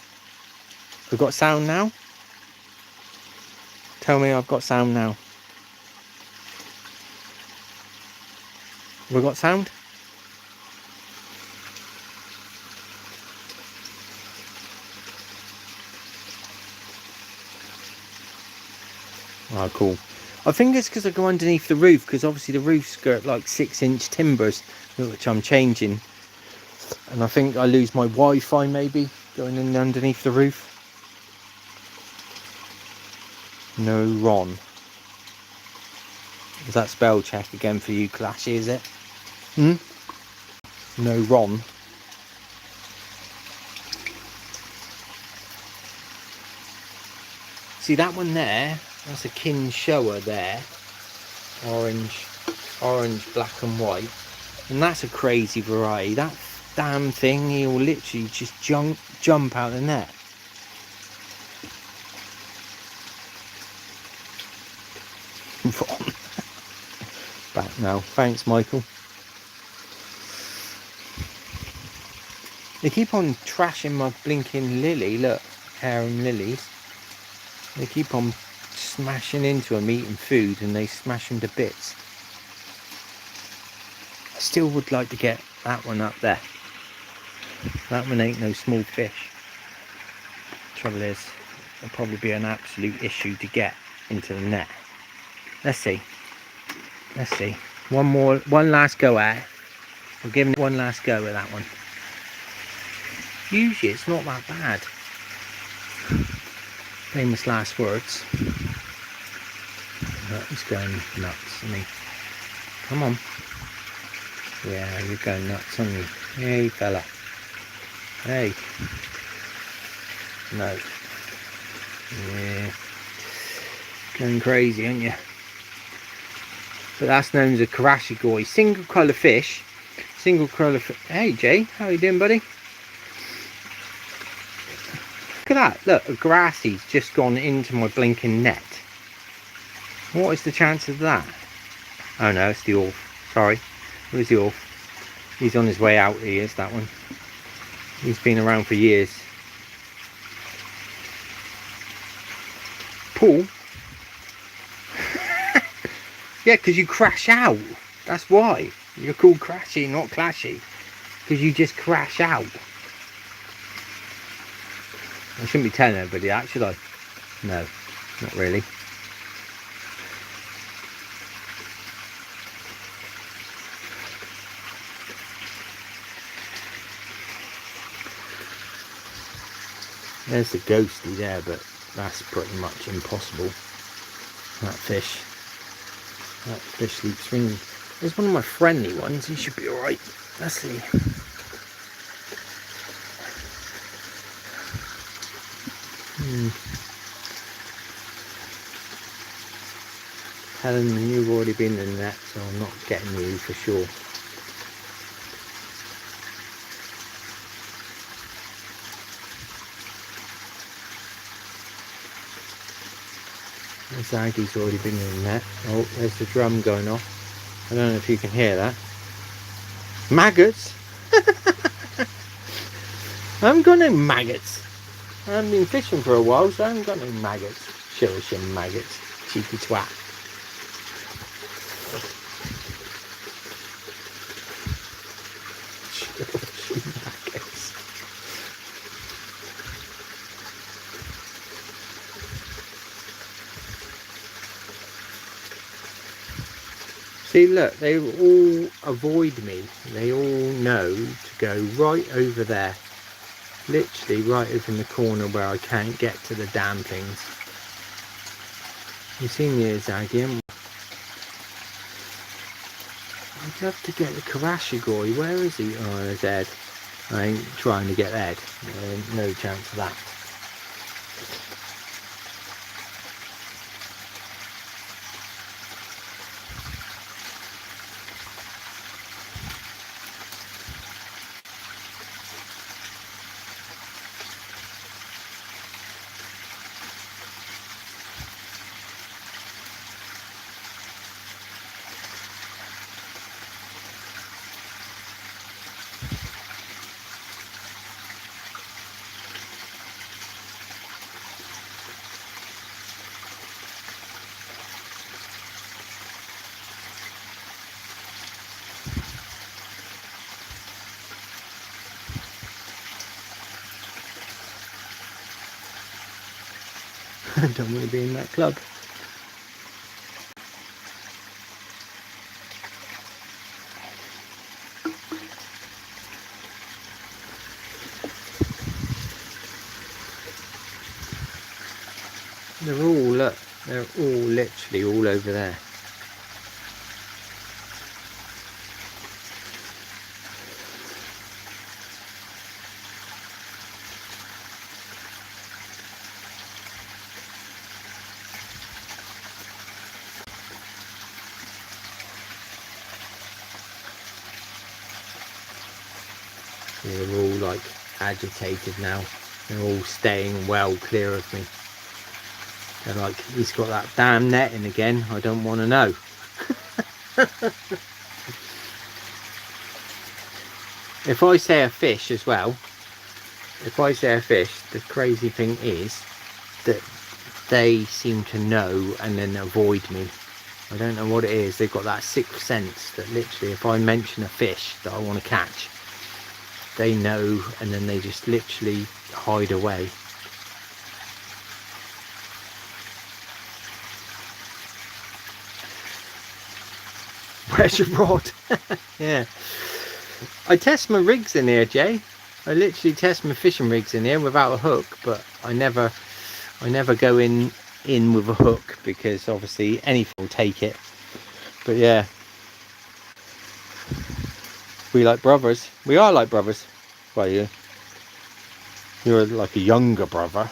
Speaker 1: We've got sound now? Tell me I've got sound now. We've got sound? Oh, cool. I think it's because I go underneath the roof, because obviously the roof's got like 6-inch timbers, which I'm changing. And I think I lose my Wi-Fi maybe, going in underneath the roof. No Ron. Is that spell check again for you, Clashy, is it? No Ron. See that one there? That's a kin shower there. Orange, black and white. And that's a crazy variety. That damn thing, he'll literally just jump out the net. Ron. Back now. Thanks, Michael. They keep on trashing my blinking lily. Look, harem lilies. They keep on smashing into them, eating food, and they smash them to bits. I still would like to get that one up there. That one ain't no small fish. Trouble is, it'll probably be an absolute issue to get into the net. Let's see. Let's see. One last go at it. We'll give him one last go at that one. Usually it's not that bad. Famous last words. Oh, he's going nuts, isn't he? Come on. Yeah, you're going nuts, aren't you? Hey, fella. Hey. No. Yeah. Going crazy, aren't you? But that's known as a karashigoi. Single colour fish. Single colour fish. Hey, Jay. How you doing, buddy? Look at that. Look, a grassy's just gone into my blinking net. What is the chance of that? Oh no, it's the orf. Sorry. Where's the orf? He's on his way out, he is, that one. He's been around for years. Paul? Yeah, because you crash out. That's why. You're called Crashy, not Clashy. Because you just crash out. I shouldn't be telling everybody that, should I? No, not really. There's the ghosty there, but that's pretty much impossible. That fish sleeps ringing. There's one of my friendly ones, he should be alright. Let's see. Helen, you've already been in that, so I'm not getting you for sure. Zaggy's already been in that. Oh, there's the drum going off. I don't know if you can hear that. Maggots? I haven't got no maggots. I haven't been fishing for a while, so I haven't got no maggots. Show us your maggots, cheeky twat. Show us your maggots. See, look, they all avoid me. They all know to go right over there. Literally right over in the corner where I can't get to the damn things. You've seen the Zaggy. I'd love to get the karashigoi. Where is he? Oh, there's Ed. I ain't trying to get Ed. No chance of that. I don't want to be in that club. They're all, look, they're all literally all over there. They're all like agitated now. They're all staying well clear of me. They're like, he's got that damn netting again. I don't want to know. If I say a fish as well, if I say a fish, the crazy thing is that they seem to know and then avoid me. I don't know what it is. They've got that sixth sense that literally if I mention a fish that I want to catch, they know and then they just literally hide away. Where's your rod? Yeah. I test my rigs in here, Jay. I literally test my fishing rigs in here without a hook, but I never go in with a hook because obviously anything will take it. But yeah, we like brothers. We are like brothers. Well, you're like a younger brother.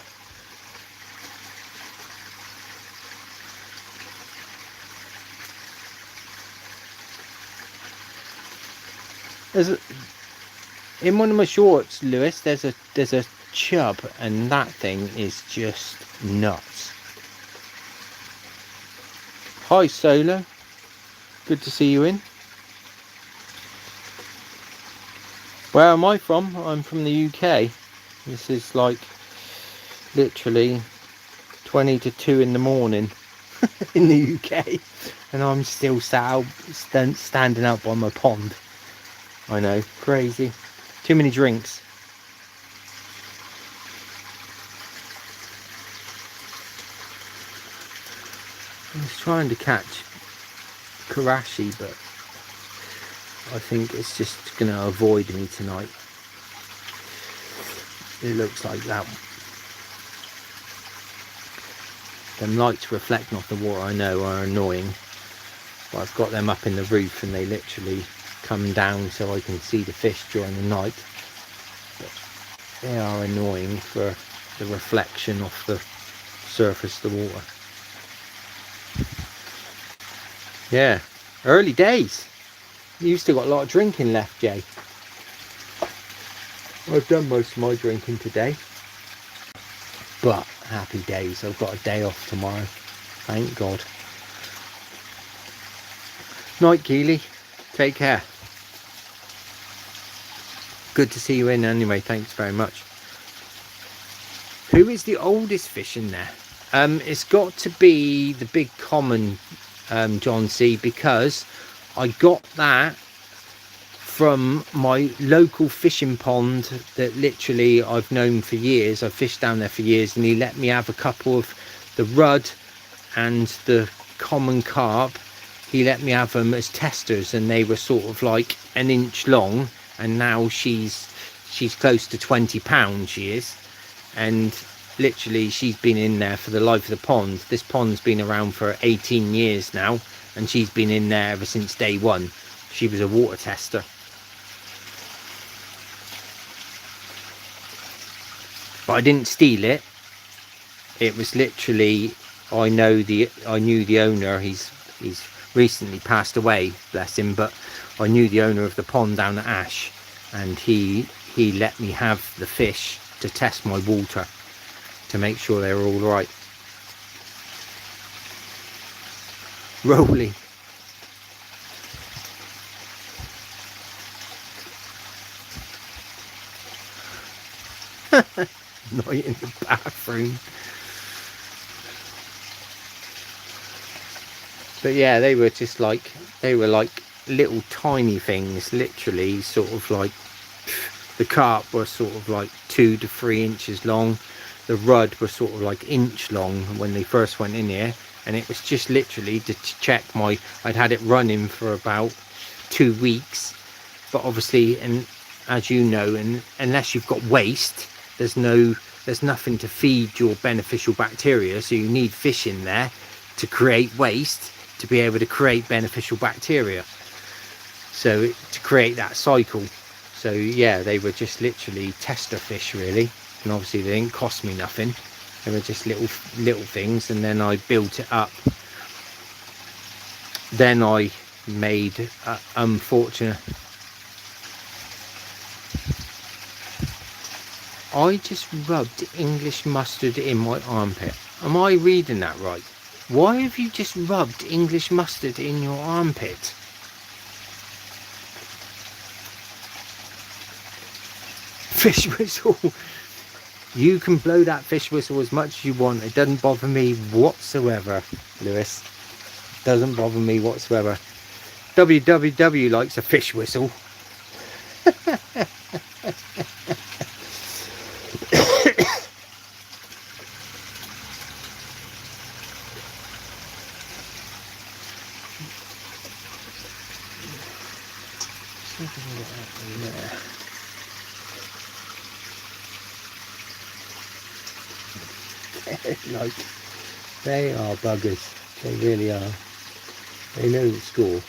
Speaker 1: In one of my shorts, Lewis, there's a chub, and that thing is just nuts. Hi, Solo. Good to see you in. Where am I from? I'm from the UK. This is like literally 20 to 2 in the morning in the UK, and I'm still standing out by my pond. I know, crazy. Too many drinks. I was trying to catch Karashi, but I think it's just going to avoid me tonight. It looks like that. Them lights reflecting off the water, I know, are annoying. But I've got them up in the roof and they literally come down so I can see the fish during the night. But they are annoying for the reflection off the surface of the water. Yeah, early days. You've still got a lot of drinking left, Jay. I've done most of my drinking today. But happy days. I've got a day off tomorrow. Thank God. Night, Keely. Take care. Good to see you in anyway. Thanks very much. Who is the oldest fish in there? It's got to be the big common, John C, because I got that from my local fishing pond that literally I've known for years. I've fished down there for years, and he let me have a couple of the rudd and the common carp. He let me have them as testers, and they were sort of like an inch long, and now she's close to 20 pounds, she is, and literally she's been in there for the life of the pond. This pond's been around for 18 years now, and she's been in there ever since day one. She was a water tester. But I didn't steal it. It was literally, I knew the owner. He's recently passed away, bless him, but I knew the owner of the pond down at Ash, and he let me have the fish to test my water to make sure they were all right. Rolly. Night in the bathroom. But yeah, they were just like, they were like little tiny things, literally sort of like, the carp were sort of like 2 to 3 inches long. the rud was sort of like inch long when they first went in here, and it was just literally to check I'd had it running for about 2 weeks, but obviously, and as you know, and unless you've got waste, there's nothing to feed your beneficial bacteria, so you need fish in there to create waste to be able to create beneficial bacteria, so to create that cycle. So yeah, they were just literally tester fish really, and obviously they didn't cost me nothing. They were just little things, and then I built it up. Then I made unfortunate. I just rubbed English mustard in my armpit. Am I reading that right? Why have you just rubbed English mustard in your armpit? Fish whistle. You can blow that fish whistle as much as you want. It doesn't bother me whatsoever, Lewis. Doesn't bother me whatsoever. WWW likes a fish whistle. Like, they are buggers. They really are. They know the score.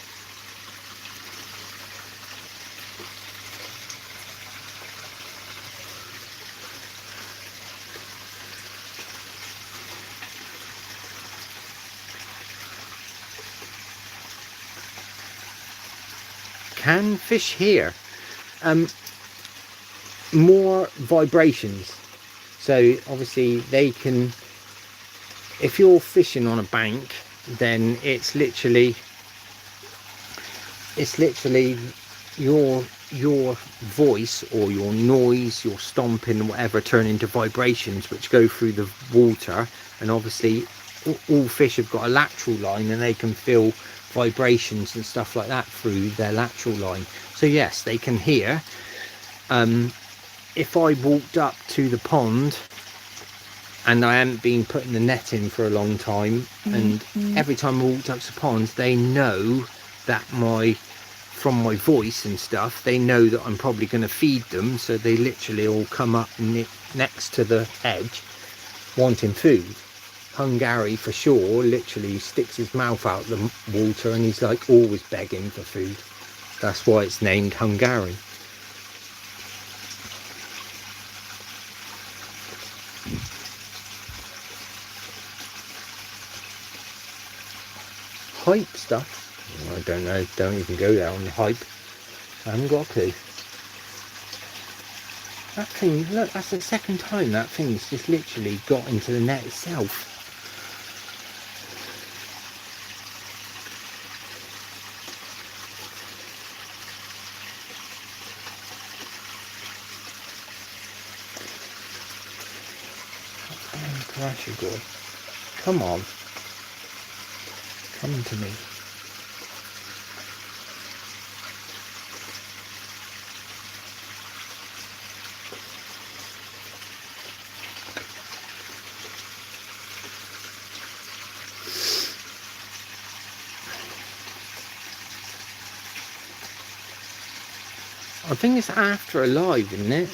Speaker 1: Can fish hear? More vibrations. So obviously they can, if you're fishing on a bank, then it's literally your voice or your noise, your stomping, whatever, turn into vibrations which go through the water. And obviously all fish have got a lateral line, and they can feel vibrations and stuff like that through their lateral line. So yes, they can hear. If I walked up to the pond and I hadn't been putting the net in for a long time, and every time I walked up to the pond, they know that from my voice and stuff, they know that I'm probably going to feed them, so they literally all come up next to the edge wanting food. Hungary for sure literally sticks his mouth out the water, and he's like always begging for food. That's why it's named Hungary. Hype stuff, I don't know, don't even go there on the hype. I haven't got a clue. That thing, look, that's the second time that thing's just literally got into the net itself. Boy. Come on. Come to me. I think it's after a live, isn't it?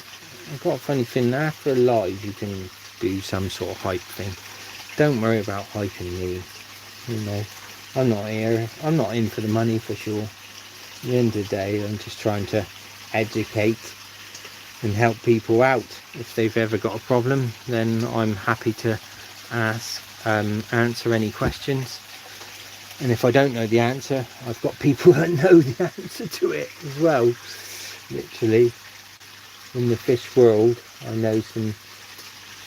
Speaker 1: I've got a funny thing, after a live you can do some sort of hype thing. Don't worry about hyping me, you know. I'm not here, I'm not in for the money for sure. At the end of the day, I'm just trying to educate and help people out. If they've ever got a problem, then I'm happy to answer any questions. And if I don't know the answer, I've got people that know the answer to it as well. Literally, in the fish world, I know some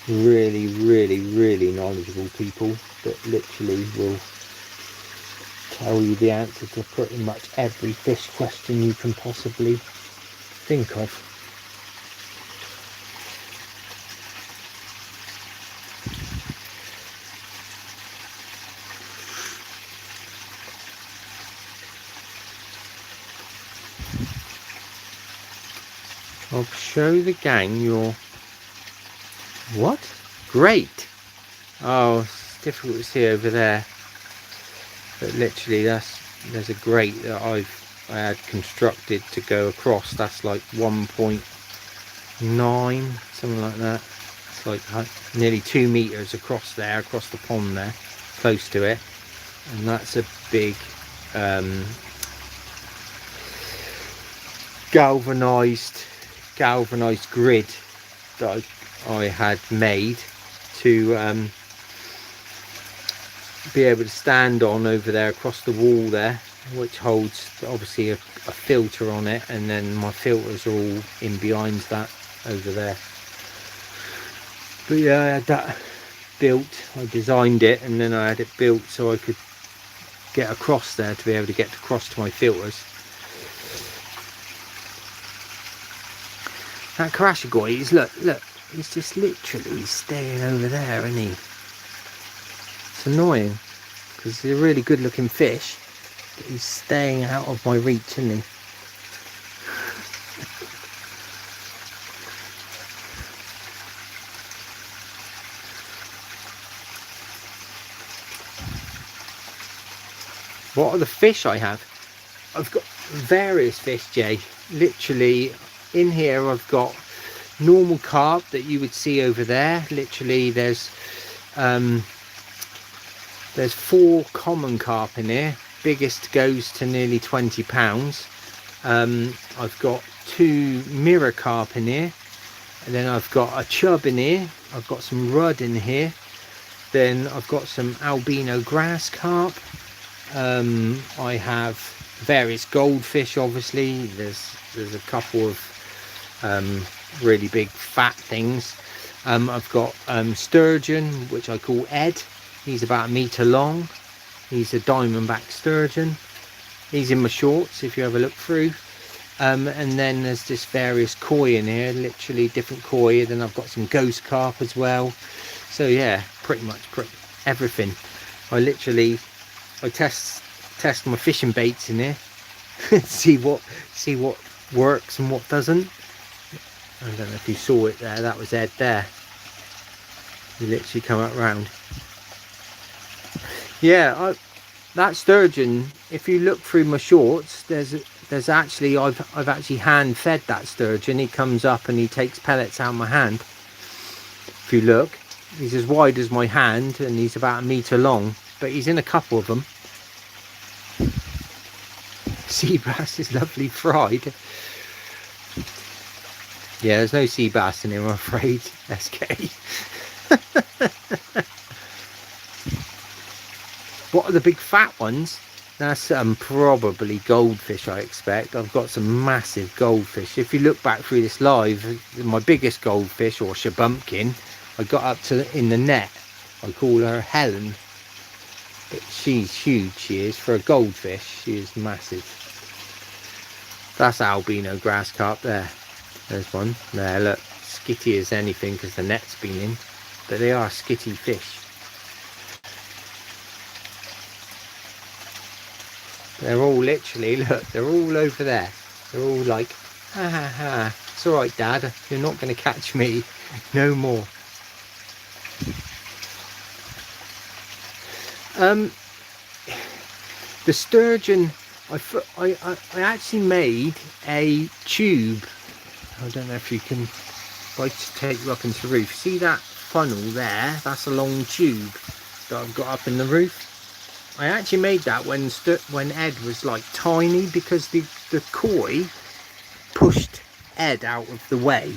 Speaker 1: really, really, really knowledgeable people that literally will tell you the answer to pretty much every fish question you can possibly think of. I'll show the gang your... What? great. Oh, it's difficult to see over there, but literally there's a grate that I had constructed to go across. That's like 1.9, something like that. It's like nearly 2 meters across there, across the pond there, close to it. And that's a big galvanized grid that I had made to be able to stand on over there across the wall there, which holds obviously a filter on it, and then my filters are all in behind that over there. But yeah, I had that built, I designed it, and then I had it built so I could get across there to be able to get across to my filters. That Karashigoi, look, he's just literally staying over there, isn't he? It's annoying, because he's a really good looking fish, but he's staying out of my reach, isn't he? What are the fish I have? I've got various fish, Jay. Literally, in here I've got normal carp that you would see over there. Literally, there's 4 common carp in here. Biggest goes to nearly 20 pounds. I've got 2 mirror carp in here, and then I've got a chub in here. I've got some rudd in here. Then I've got some albino grass carp. I have various goldfish, obviously. There's a couple of really big fat things. I've got sturgeon, which I call Ed. He's about 1 meter long. He's a diamondback sturgeon. He's in my shorts if you have a look through. And then there's just various koi in here, literally different koi. Then I've got some ghost carp as well. So yeah, pretty much everything. I test my fishing baits in here, see what works and what doesn't. I don't know if you saw it there. That was Ed there. He literally come up round. Yeah, that sturgeon. If you look through my shorts, there's actually I've actually hand fed that sturgeon. He comes up and he takes pellets out of my hand. If you look, he's as wide as my hand and he's about 1 meter long. But he's in a couple of them. Sea bass is lovely fried. Yeah, there's no sea bass in here, I'm afraid. SK. What are the big fat ones? That's probably goldfish, I expect. I've got some massive goldfish. If you look back through this live, my biggest goldfish, or shabumpkin, I got up to in the net. I call her Helen. But she's huge, she is. For a goldfish, she is massive. That's albino grass carp there. There's one. There, look. Skitty as anything because the net's been in. But they are skitty fish. They're all literally, look, they're all over there. They're all like, ha ha ha. It's alright, Dad. You're not going to catch me. No more. The sturgeon, I actually made a tube. I don't know if you can, if I just take you up into the roof. See that funnel there? That's a long tube that I've got up in the roof. I actually made that when Ed was like tiny, because the koi pushed Ed out of the way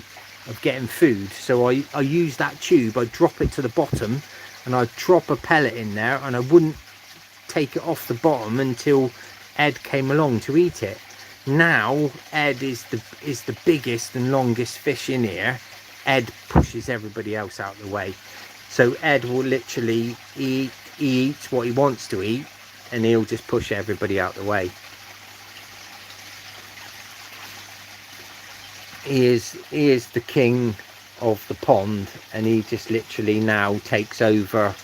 Speaker 1: of getting food. So I used that tube, I drop it to the bottom and I'd drop a pellet in there, and I wouldn't take it off the bottom until Ed came along to eat it. Now Ed is the biggest and longest fish in here. Ed pushes everybody else out of the way. So Ed will literally he eats what he wants to eat, and he'll just push everybody out the way. He is the king of the pond, and he just literally now takes over.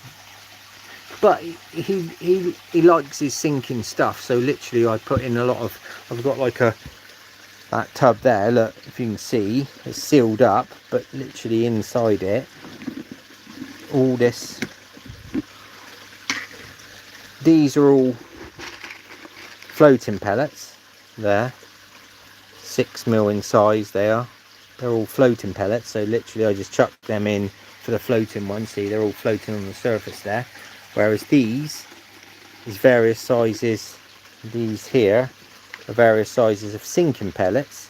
Speaker 1: But he likes his sinking stuff, so literally I put in a lot of, I've got like that tub there, look, if you can see, it's sealed up, but literally inside it all this. These are all floating pellets there, 6mm in size they are. They're all floating pellets, so literally I just chuck them in for the floating one. See, they're all floating on the surface there. Whereas these various sizes, these here are various sizes of sinking pellets.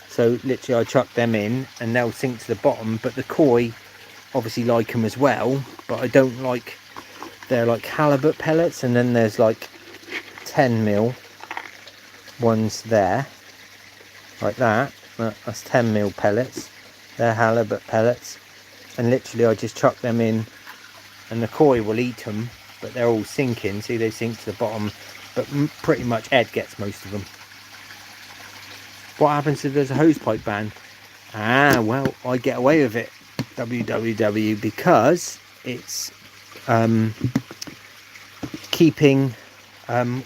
Speaker 1: So literally I chuck them in and they'll sink to the bottom, but the koi obviously like them as well, but I don't like, they're like halibut pellets, and then there's like 10mm ones there, like that. That's 10mm pellets. They're halibut pellets, and literally I just chuck them in and the koi will eat them, but they're all sinking. See, they sink to the bottom, but pretty much Ed gets most of them. What happens if there's a hosepipe ban? Well, I get away with it, www, because it's keeping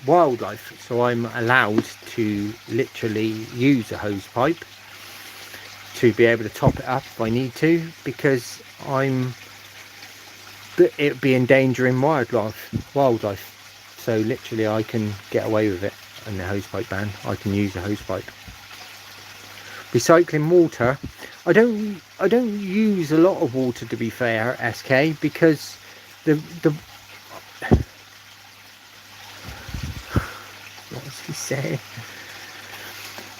Speaker 1: wildlife, so I'm allowed to literally use a hose pipe to be able to top it up if I need to, because it'd be endangering wildlife. So literally I can get away with it in the hose pipe ban. I can use a hose pipe. Recycling water, I don't use a lot of water, to be fair, SK, because what's he saying?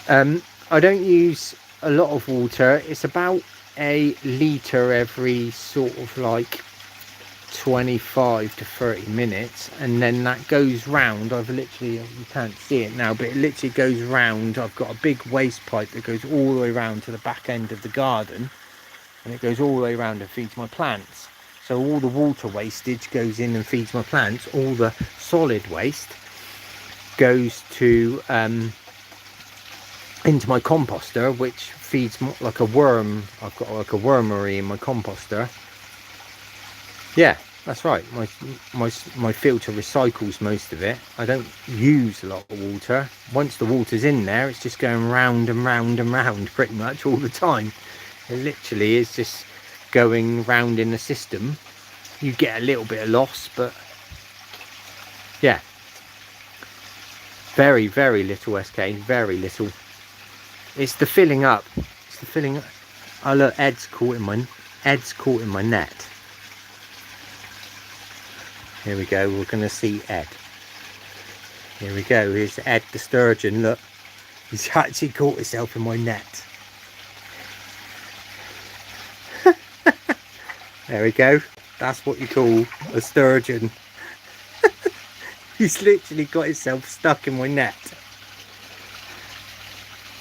Speaker 1: I don't use a lot of water. It's about a litre every sort of like 25 to 30 minutes, and then that goes round. I've literally, you can't see it now, but it literally goes round. I've got a big waste pipe that goes all the way round to the back end of the garden, and it goes all the way around and feeds my plants. So all the water wastage goes in and feeds my plants. All the solid waste goes to into my composter, which feeds like a worm. I've got like a wormery in my composter. Yeah, that's right. My filter recycles most of it. I don't use a lot of water. Once the water's in there, it's just going round and round and round pretty much all the time. It literally is just going round in the system. You get a little bit of loss, but yeah, very, very little, SK, very little. It's the filling up. It's the filling up. Oh look, Ed's caught in my net. Here we go, we're going to see Ed. Here we go, here's Ed the sturgeon, look. He's actually caught himself in my net. There we go, that's what you call a sturgeon. He's literally got himself stuck in my net.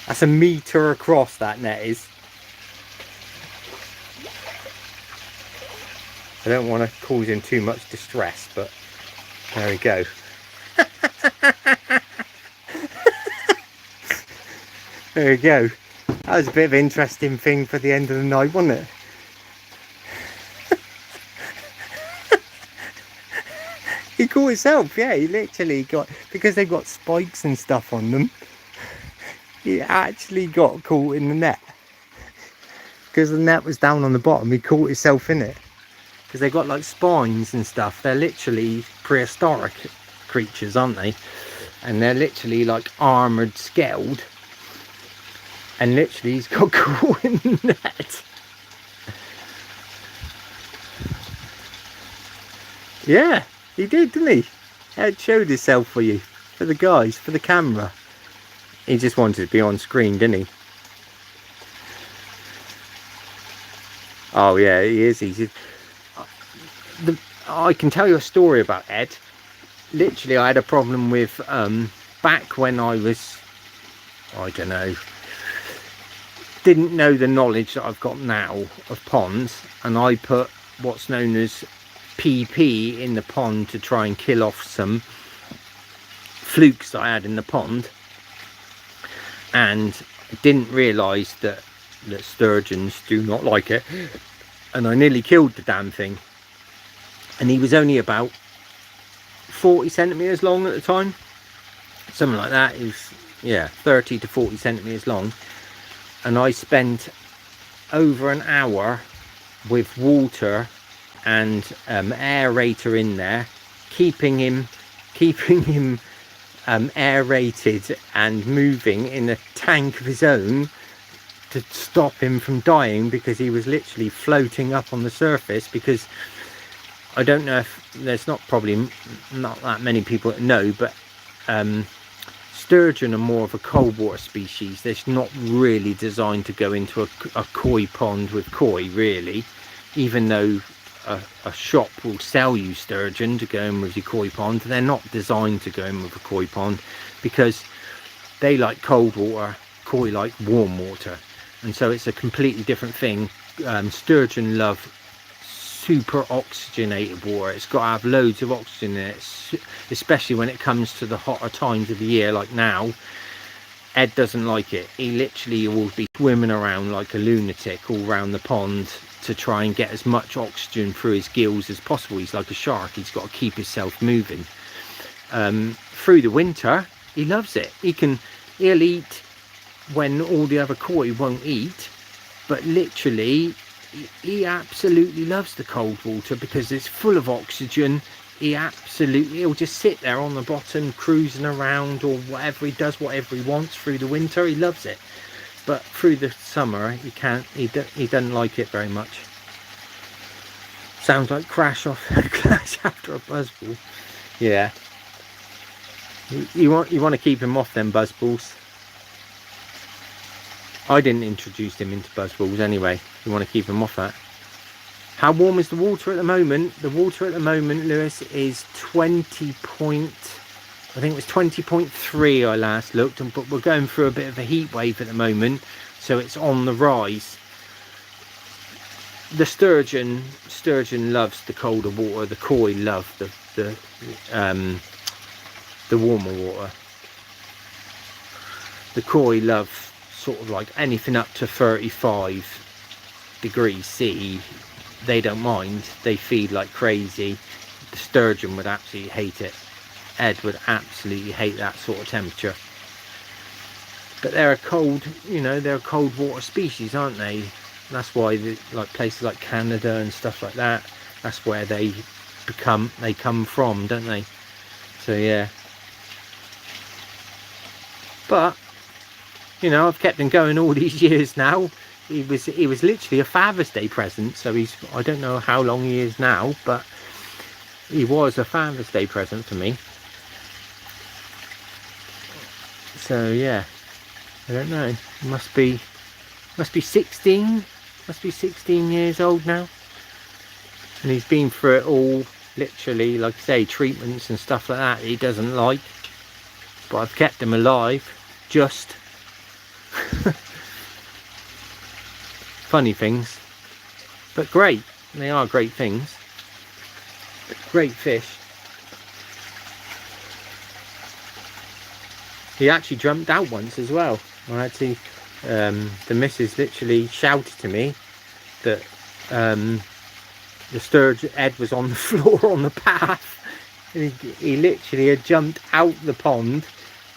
Speaker 1: That's a metre across, that net is. I don't want to cause him too much distress, but there we go. There we go. That was a bit of an interesting thing for the end of the night, wasn't it? He caught himself, yeah, he literally got, because they've got spikes and stuff on them, he actually got caught in the net. Because the net was down on the bottom, he caught himself in it. Because they've got like spines and stuff. They're literally prehistoric creatures, aren't they? And they're literally like armoured, scaled. And literally he's got caught in the net. Yeah, he did, didn't he? It showed himself for you, for the guys, for the camera. He just wanted to be on screen, didn't he? Oh yeah, he is. I can tell you a story about Ed. Literally, I had a problem with back when I was, I don't know, didn't know the knowledge that I've got now of ponds, and I put what's known as PP in the pond to try and kill off some flukes that I had in the pond, and didn't realise that sturgeons do not like it, and I nearly killed the damn thing. And he was only about 40 centimetres long at the time, something like that. He was, yeah, 30 to 40 centimetres long, and I spent over an hour with water and aerator in there, keeping him aerated and moving in a tank of his own to stop him from dying, because he was literally floating up on the surface. Because I don't know if there's probably not that many people that know, but sturgeon are more of a cold water species. They're not really designed to go into a koi pond with koi, really, even though a shop will sell you sturgeon to go in with your koi pond. They're not designed to go in with a koi pond, because they like cold water, koi like warm water, and so it's a completely different thing. Sturgeon love super oxygenated water. It's got to have loads of oxygen in it, especially when it comes to the hotter times of the year like now. Ed doesn't like it. He literally will be swimming around like a lunatic all around the pond to try and get as much oxygen through his gills as possible. He's like a shark. He's got to keep himself moving. Through the winter, he loves it. He'll eat when all the other koi won't eat, but literally he absolutely loves the cold water because it's full of oxygen. He'll just sit there on the bottom cruising around or whatever. He does whatever he wants through the winter. He loves it, but through the summer he doesn't like it very much. Sounds like crash after a buzzball. Yeah, you want to keep him off them buzzballs. I didn't introduce him into buzzballs anyway. You want to keep him off that. How warm is the water at the moment? The water at the moment, Lewis, is 20.3 I last looked, but we're going through a bit of a heat wave at the moment, so it's on the rise. The sturgeon loves the colder water. The koi love the warmer water. The koi love sort of like anything up to 35 degrees C. They don't mind. They feed like crazy. The sturgeon would absolutely hate it. Ed would absolutely hate that sort of temperature. But they're a cold, they're a cold water species, aren't they? That's why like places like Canada and stuff like that, that's where they come from, don't they? So yeah. But I've kept him going all these years now. He was literally a Father's Day present, so I don't know how long he is now, but he was a Father's Day present for me. So yeah, I don't know. He must be 16. Must be 16 years old now, and he's been through it all. Literally, like I say, treatments and stuff like that he doesn't like, but I've kept him alive. Just funny things, but great. They are great things. Great fish. He actually jumped out once as well. The missus literally shouted to me that the sturgeon Ed was on the floor on the path. He literally had jumped out the pond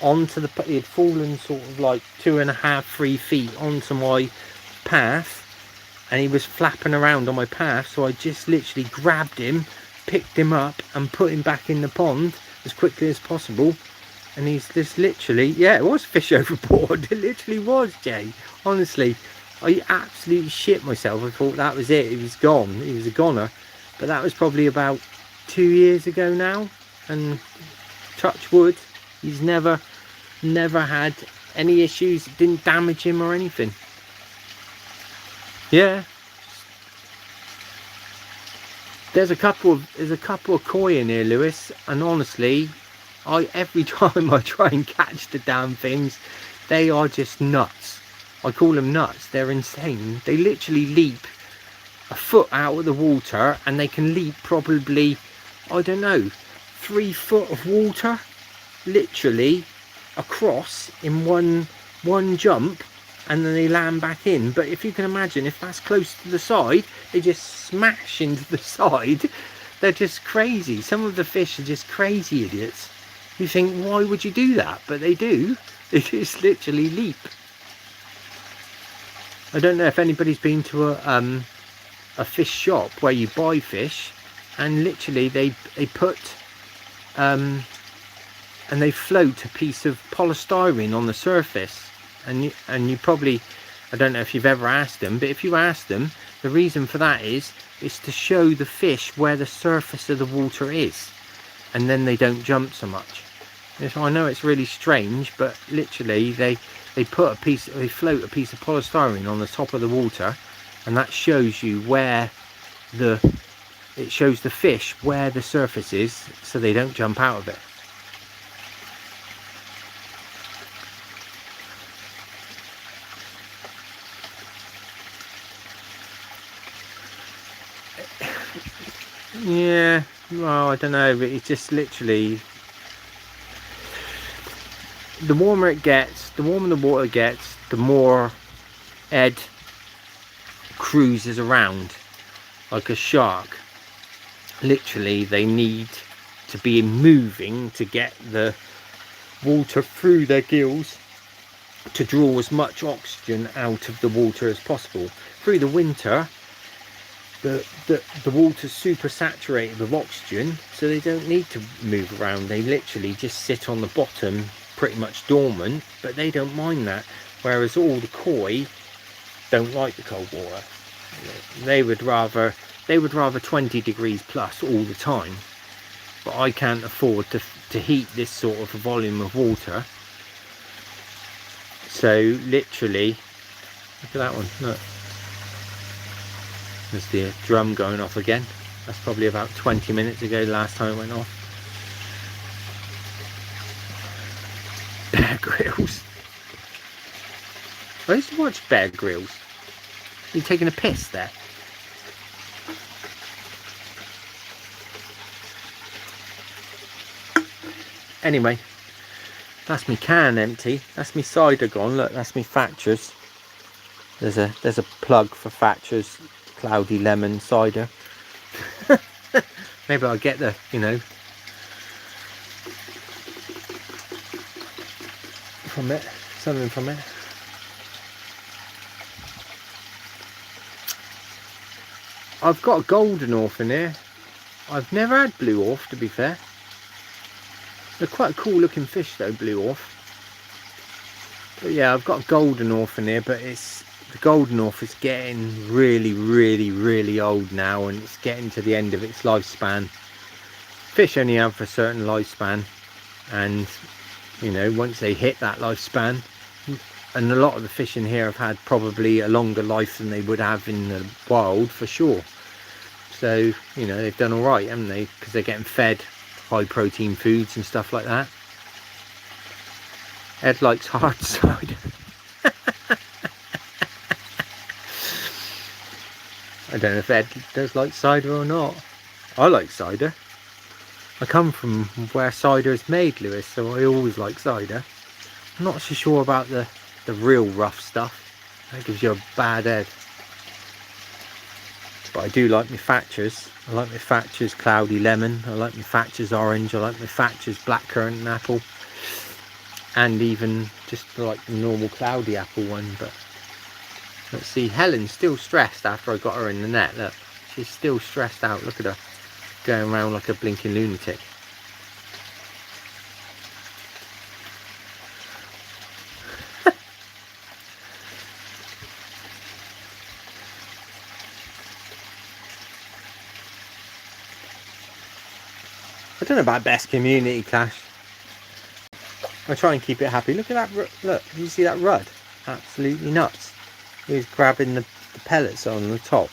Speaker 1: onto the, he had fallen sort of like 2.5–3 feet onto my path, and he was flapping around on my path, so I just literally grabbed him, picked him up and put him back in the pond as quickly as possible. And he's just literally, yeah, it was fish overboard. It literally was, Jay. Honestly, I absolutely shit myself. I thought that was it. He was gone. He was a goner. But that was probably about 2 years ago now. And touch wood, he's never had any issues. It didn't damage him or anything. Yeah. There's a couple of koi in here, Lewis, and honestly, every time I try and catch the damn things, they are just nuts. I call them nuts. They're insane. They literally leap a foot out of the water, and they can leap probably, I don't know, 3 foot of water, literally across in one jump, and then they land back in. But if you can imagine, if that's close to the side, they just smash into the side. They're just crazy. Some of the fish are just crazy idiots. You think, why would you do that? But they do. They just literally leap. I don't know if anybody's been to a fish shop where you buy fish, and literally they put and they float a piece of polystyrene on the surface, and you probably, I don't know if you've ever asked them, but if you ask them, the reason for that is to show the fish where the surface of the water is, and then they don't jump so much. I know it's really strange, but literally they float a piece of polystyrene on the top of the water, and that shows you where it shows the fish where the surface is, so they don't jump out of it. Yeah, well, I don't know, but it's just literally, the warmer it gets, the warmer the water gets, the more Ed cruises around like a shark. Literally, they need to be moving to get the water through their gills to draw as much oxygen out of the water as possible. Through the winter, the water's super saturated with oxygen, so they don't need to move around. They literally just sit on the bottom, pretty much dormant, but they don't mind that. Whereas all the koi don't like the cold water. They would rather 20 degrees plus all the time. But I can't afford to heat this sort of a volume of water. So literally, look at that one, look. There's the drum going off again. That's probably about 20 minutes ago, last time it went off. Bear Grylls. I used to watch Bear Grylls. You taking a piss there? Anyway, that's me can empty. That's me cider gone. Look, that's me Thatcher's. There's a plug for Thatcher's cloudy lemon cider. Maybe I'll get the, from it, something from it. I've got a golden orph in here. I've never had blue orph, to be fair. They're quite a cool looking fish though, blue orph. But yeah, I've got a golden orph in here, but the golden orph is getting really old now, and it's getting to the end of its lifespan. Fish only have a certain lifespan, and once they hit that lifespan, and a lot of the fish in here have had probably a longer life than they would have in the wild for sure. So they've done all right, haven't they? Because they're getting fed high protein foods and stuff like that. Ed likes hard cider. I don't know if Ed does like cider or not. I like cider. I come from where cider is made, Lewis, so I always like cider. I'm not so sure about the real rough stuff. That gives you a bad head. But I do like my Thatcher's. I like my Thatcher's cloudy lemon. I like my Thatcher's orange. I like my Thatcher's blackcurrant and apple. And even just like the normal cloudy apple one. But let's see, Helen's still stressed after I got her in the net. Look, she's still stressed out. Look at her going around like a blinking lunatic. I don't know about best community clash. I try and keep it happy. Look at that. Look, you see that rudd? Absolutely nuts. He's grabbing the pellets on the top,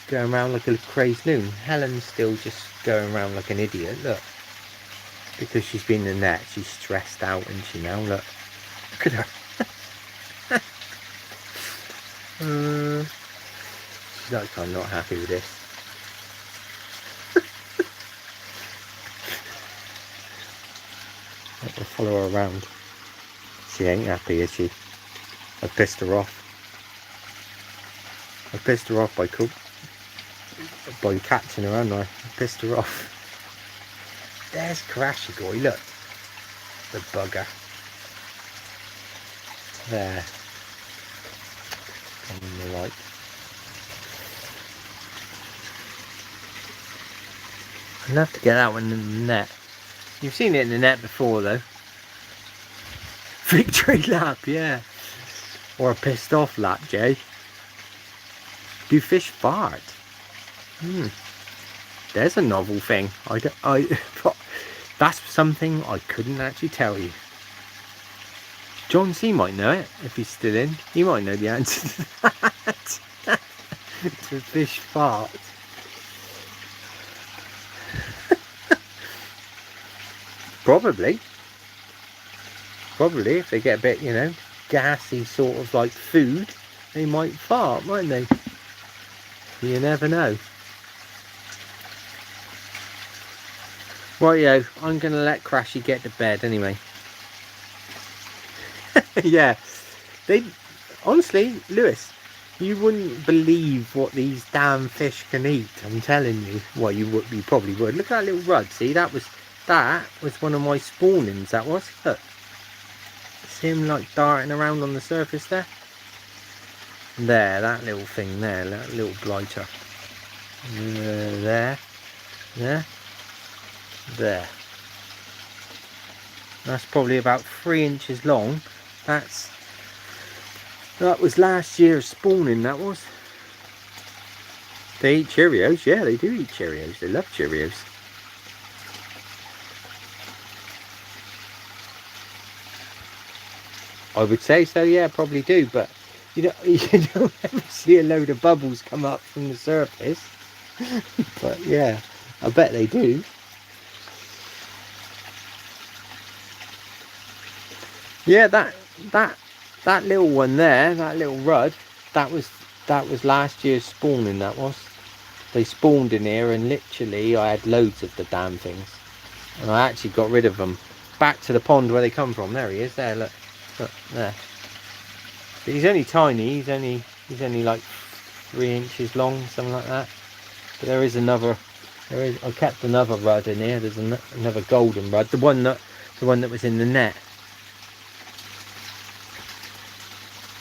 Speaker 1: going around like a crazed loon. Helen's still just going around like an idiot. Look, because she's been in the net, she's stressed out, isn't she now? Look at her. She's like, I'm not happy with this. I'll follow her around. She ain't happy, is she? I pissed her off. I pissed her off by catching her, haven't I? I pissed her off. There's Crashy Boy, look. The bugger. There. On the light. I'd love to get that one in the net. You've seen it in the net before though. Victory lap, yeah. Or a pissed off lap, Jay. Do fish fart? There's a novel thing. That's something I couldn't actually tell you. John C might know it if he's still in. He might know the answer to that. To fish fart. Probably if they get a bit, you know, gassy sort of like food, they might fart, mightn't they? You never know. Rightio, I'm gonna let Crashy get to bed anyway. Yeah, they honestly, Lewis, you wouldn't believe what these damn fish can eat. I'm telling you. Well, you probably would. Look at that little rud. See, that was one of my spawnings. That was. Look, see him like darting around on the surface there. There, that little thing there, that little blighter. There. That's probably about 3 inches long. That was last year's spawning, that was. They eat Cheerios, yeah, they do eat Cheerios. They love Cheerios. I would say so, yeah, probably do, but you don't ever see a load of bubbles come up from the surface. But yeah, I bet they do. Yeah, that little one there, that little rud, that was last year's spawning. That was. They spawned in here, and literally I had loads of the damn things, and I actually got rid of them back to the pond where they come from. There he is. There, look there. But he's only tiny. He's only like 3 inches long, something like that. But there is another. I kept another rud in here. There's another golden rud. The one that was in the net.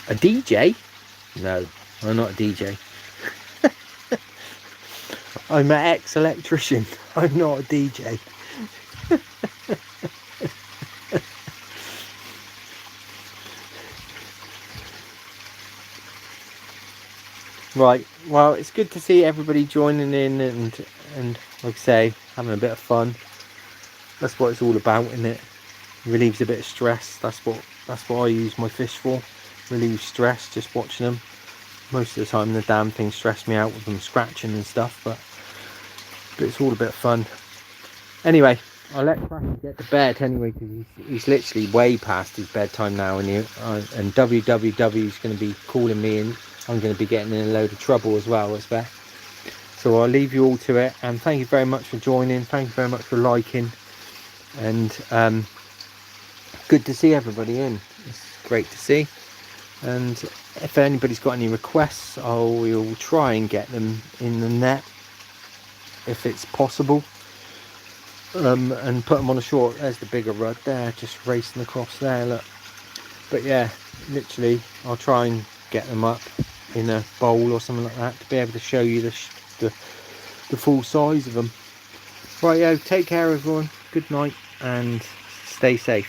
Speaker 1: A DJ? No, I'm not a DJ. I'm an ex-electrician. I'm not a DJ. Right, well, it's good to see everybody joining in and like I say, having a bit of fun. That's what it's all about, isn't it? Relieves a bit of stress. That's what I use my fish for. Relieve stress, just watching them. Most of the time the damn thing stressed me out with them scratching and stuff, but it's all a bit of fun. Anyway, I'll let Crashy get to bed anyway, because he's literally way past his bedtime now, and WWW is going to be calling me, and I'm going to be getting in a load of trouble as well, as well. So I'll leave you all to it, and thank you very much for joining. Thank you very much for liking, and good to see everybody in. It's great to see. And if anybody's got any requests, I will try and get them in the net if it's possible, and put them on a short. There's the bigger rud there, just racing across there, look. But yeah, literally I'll try and get them up in a bowl or something like that to be able to show you the full size of them. Right, take care everyone, good night and stay safe.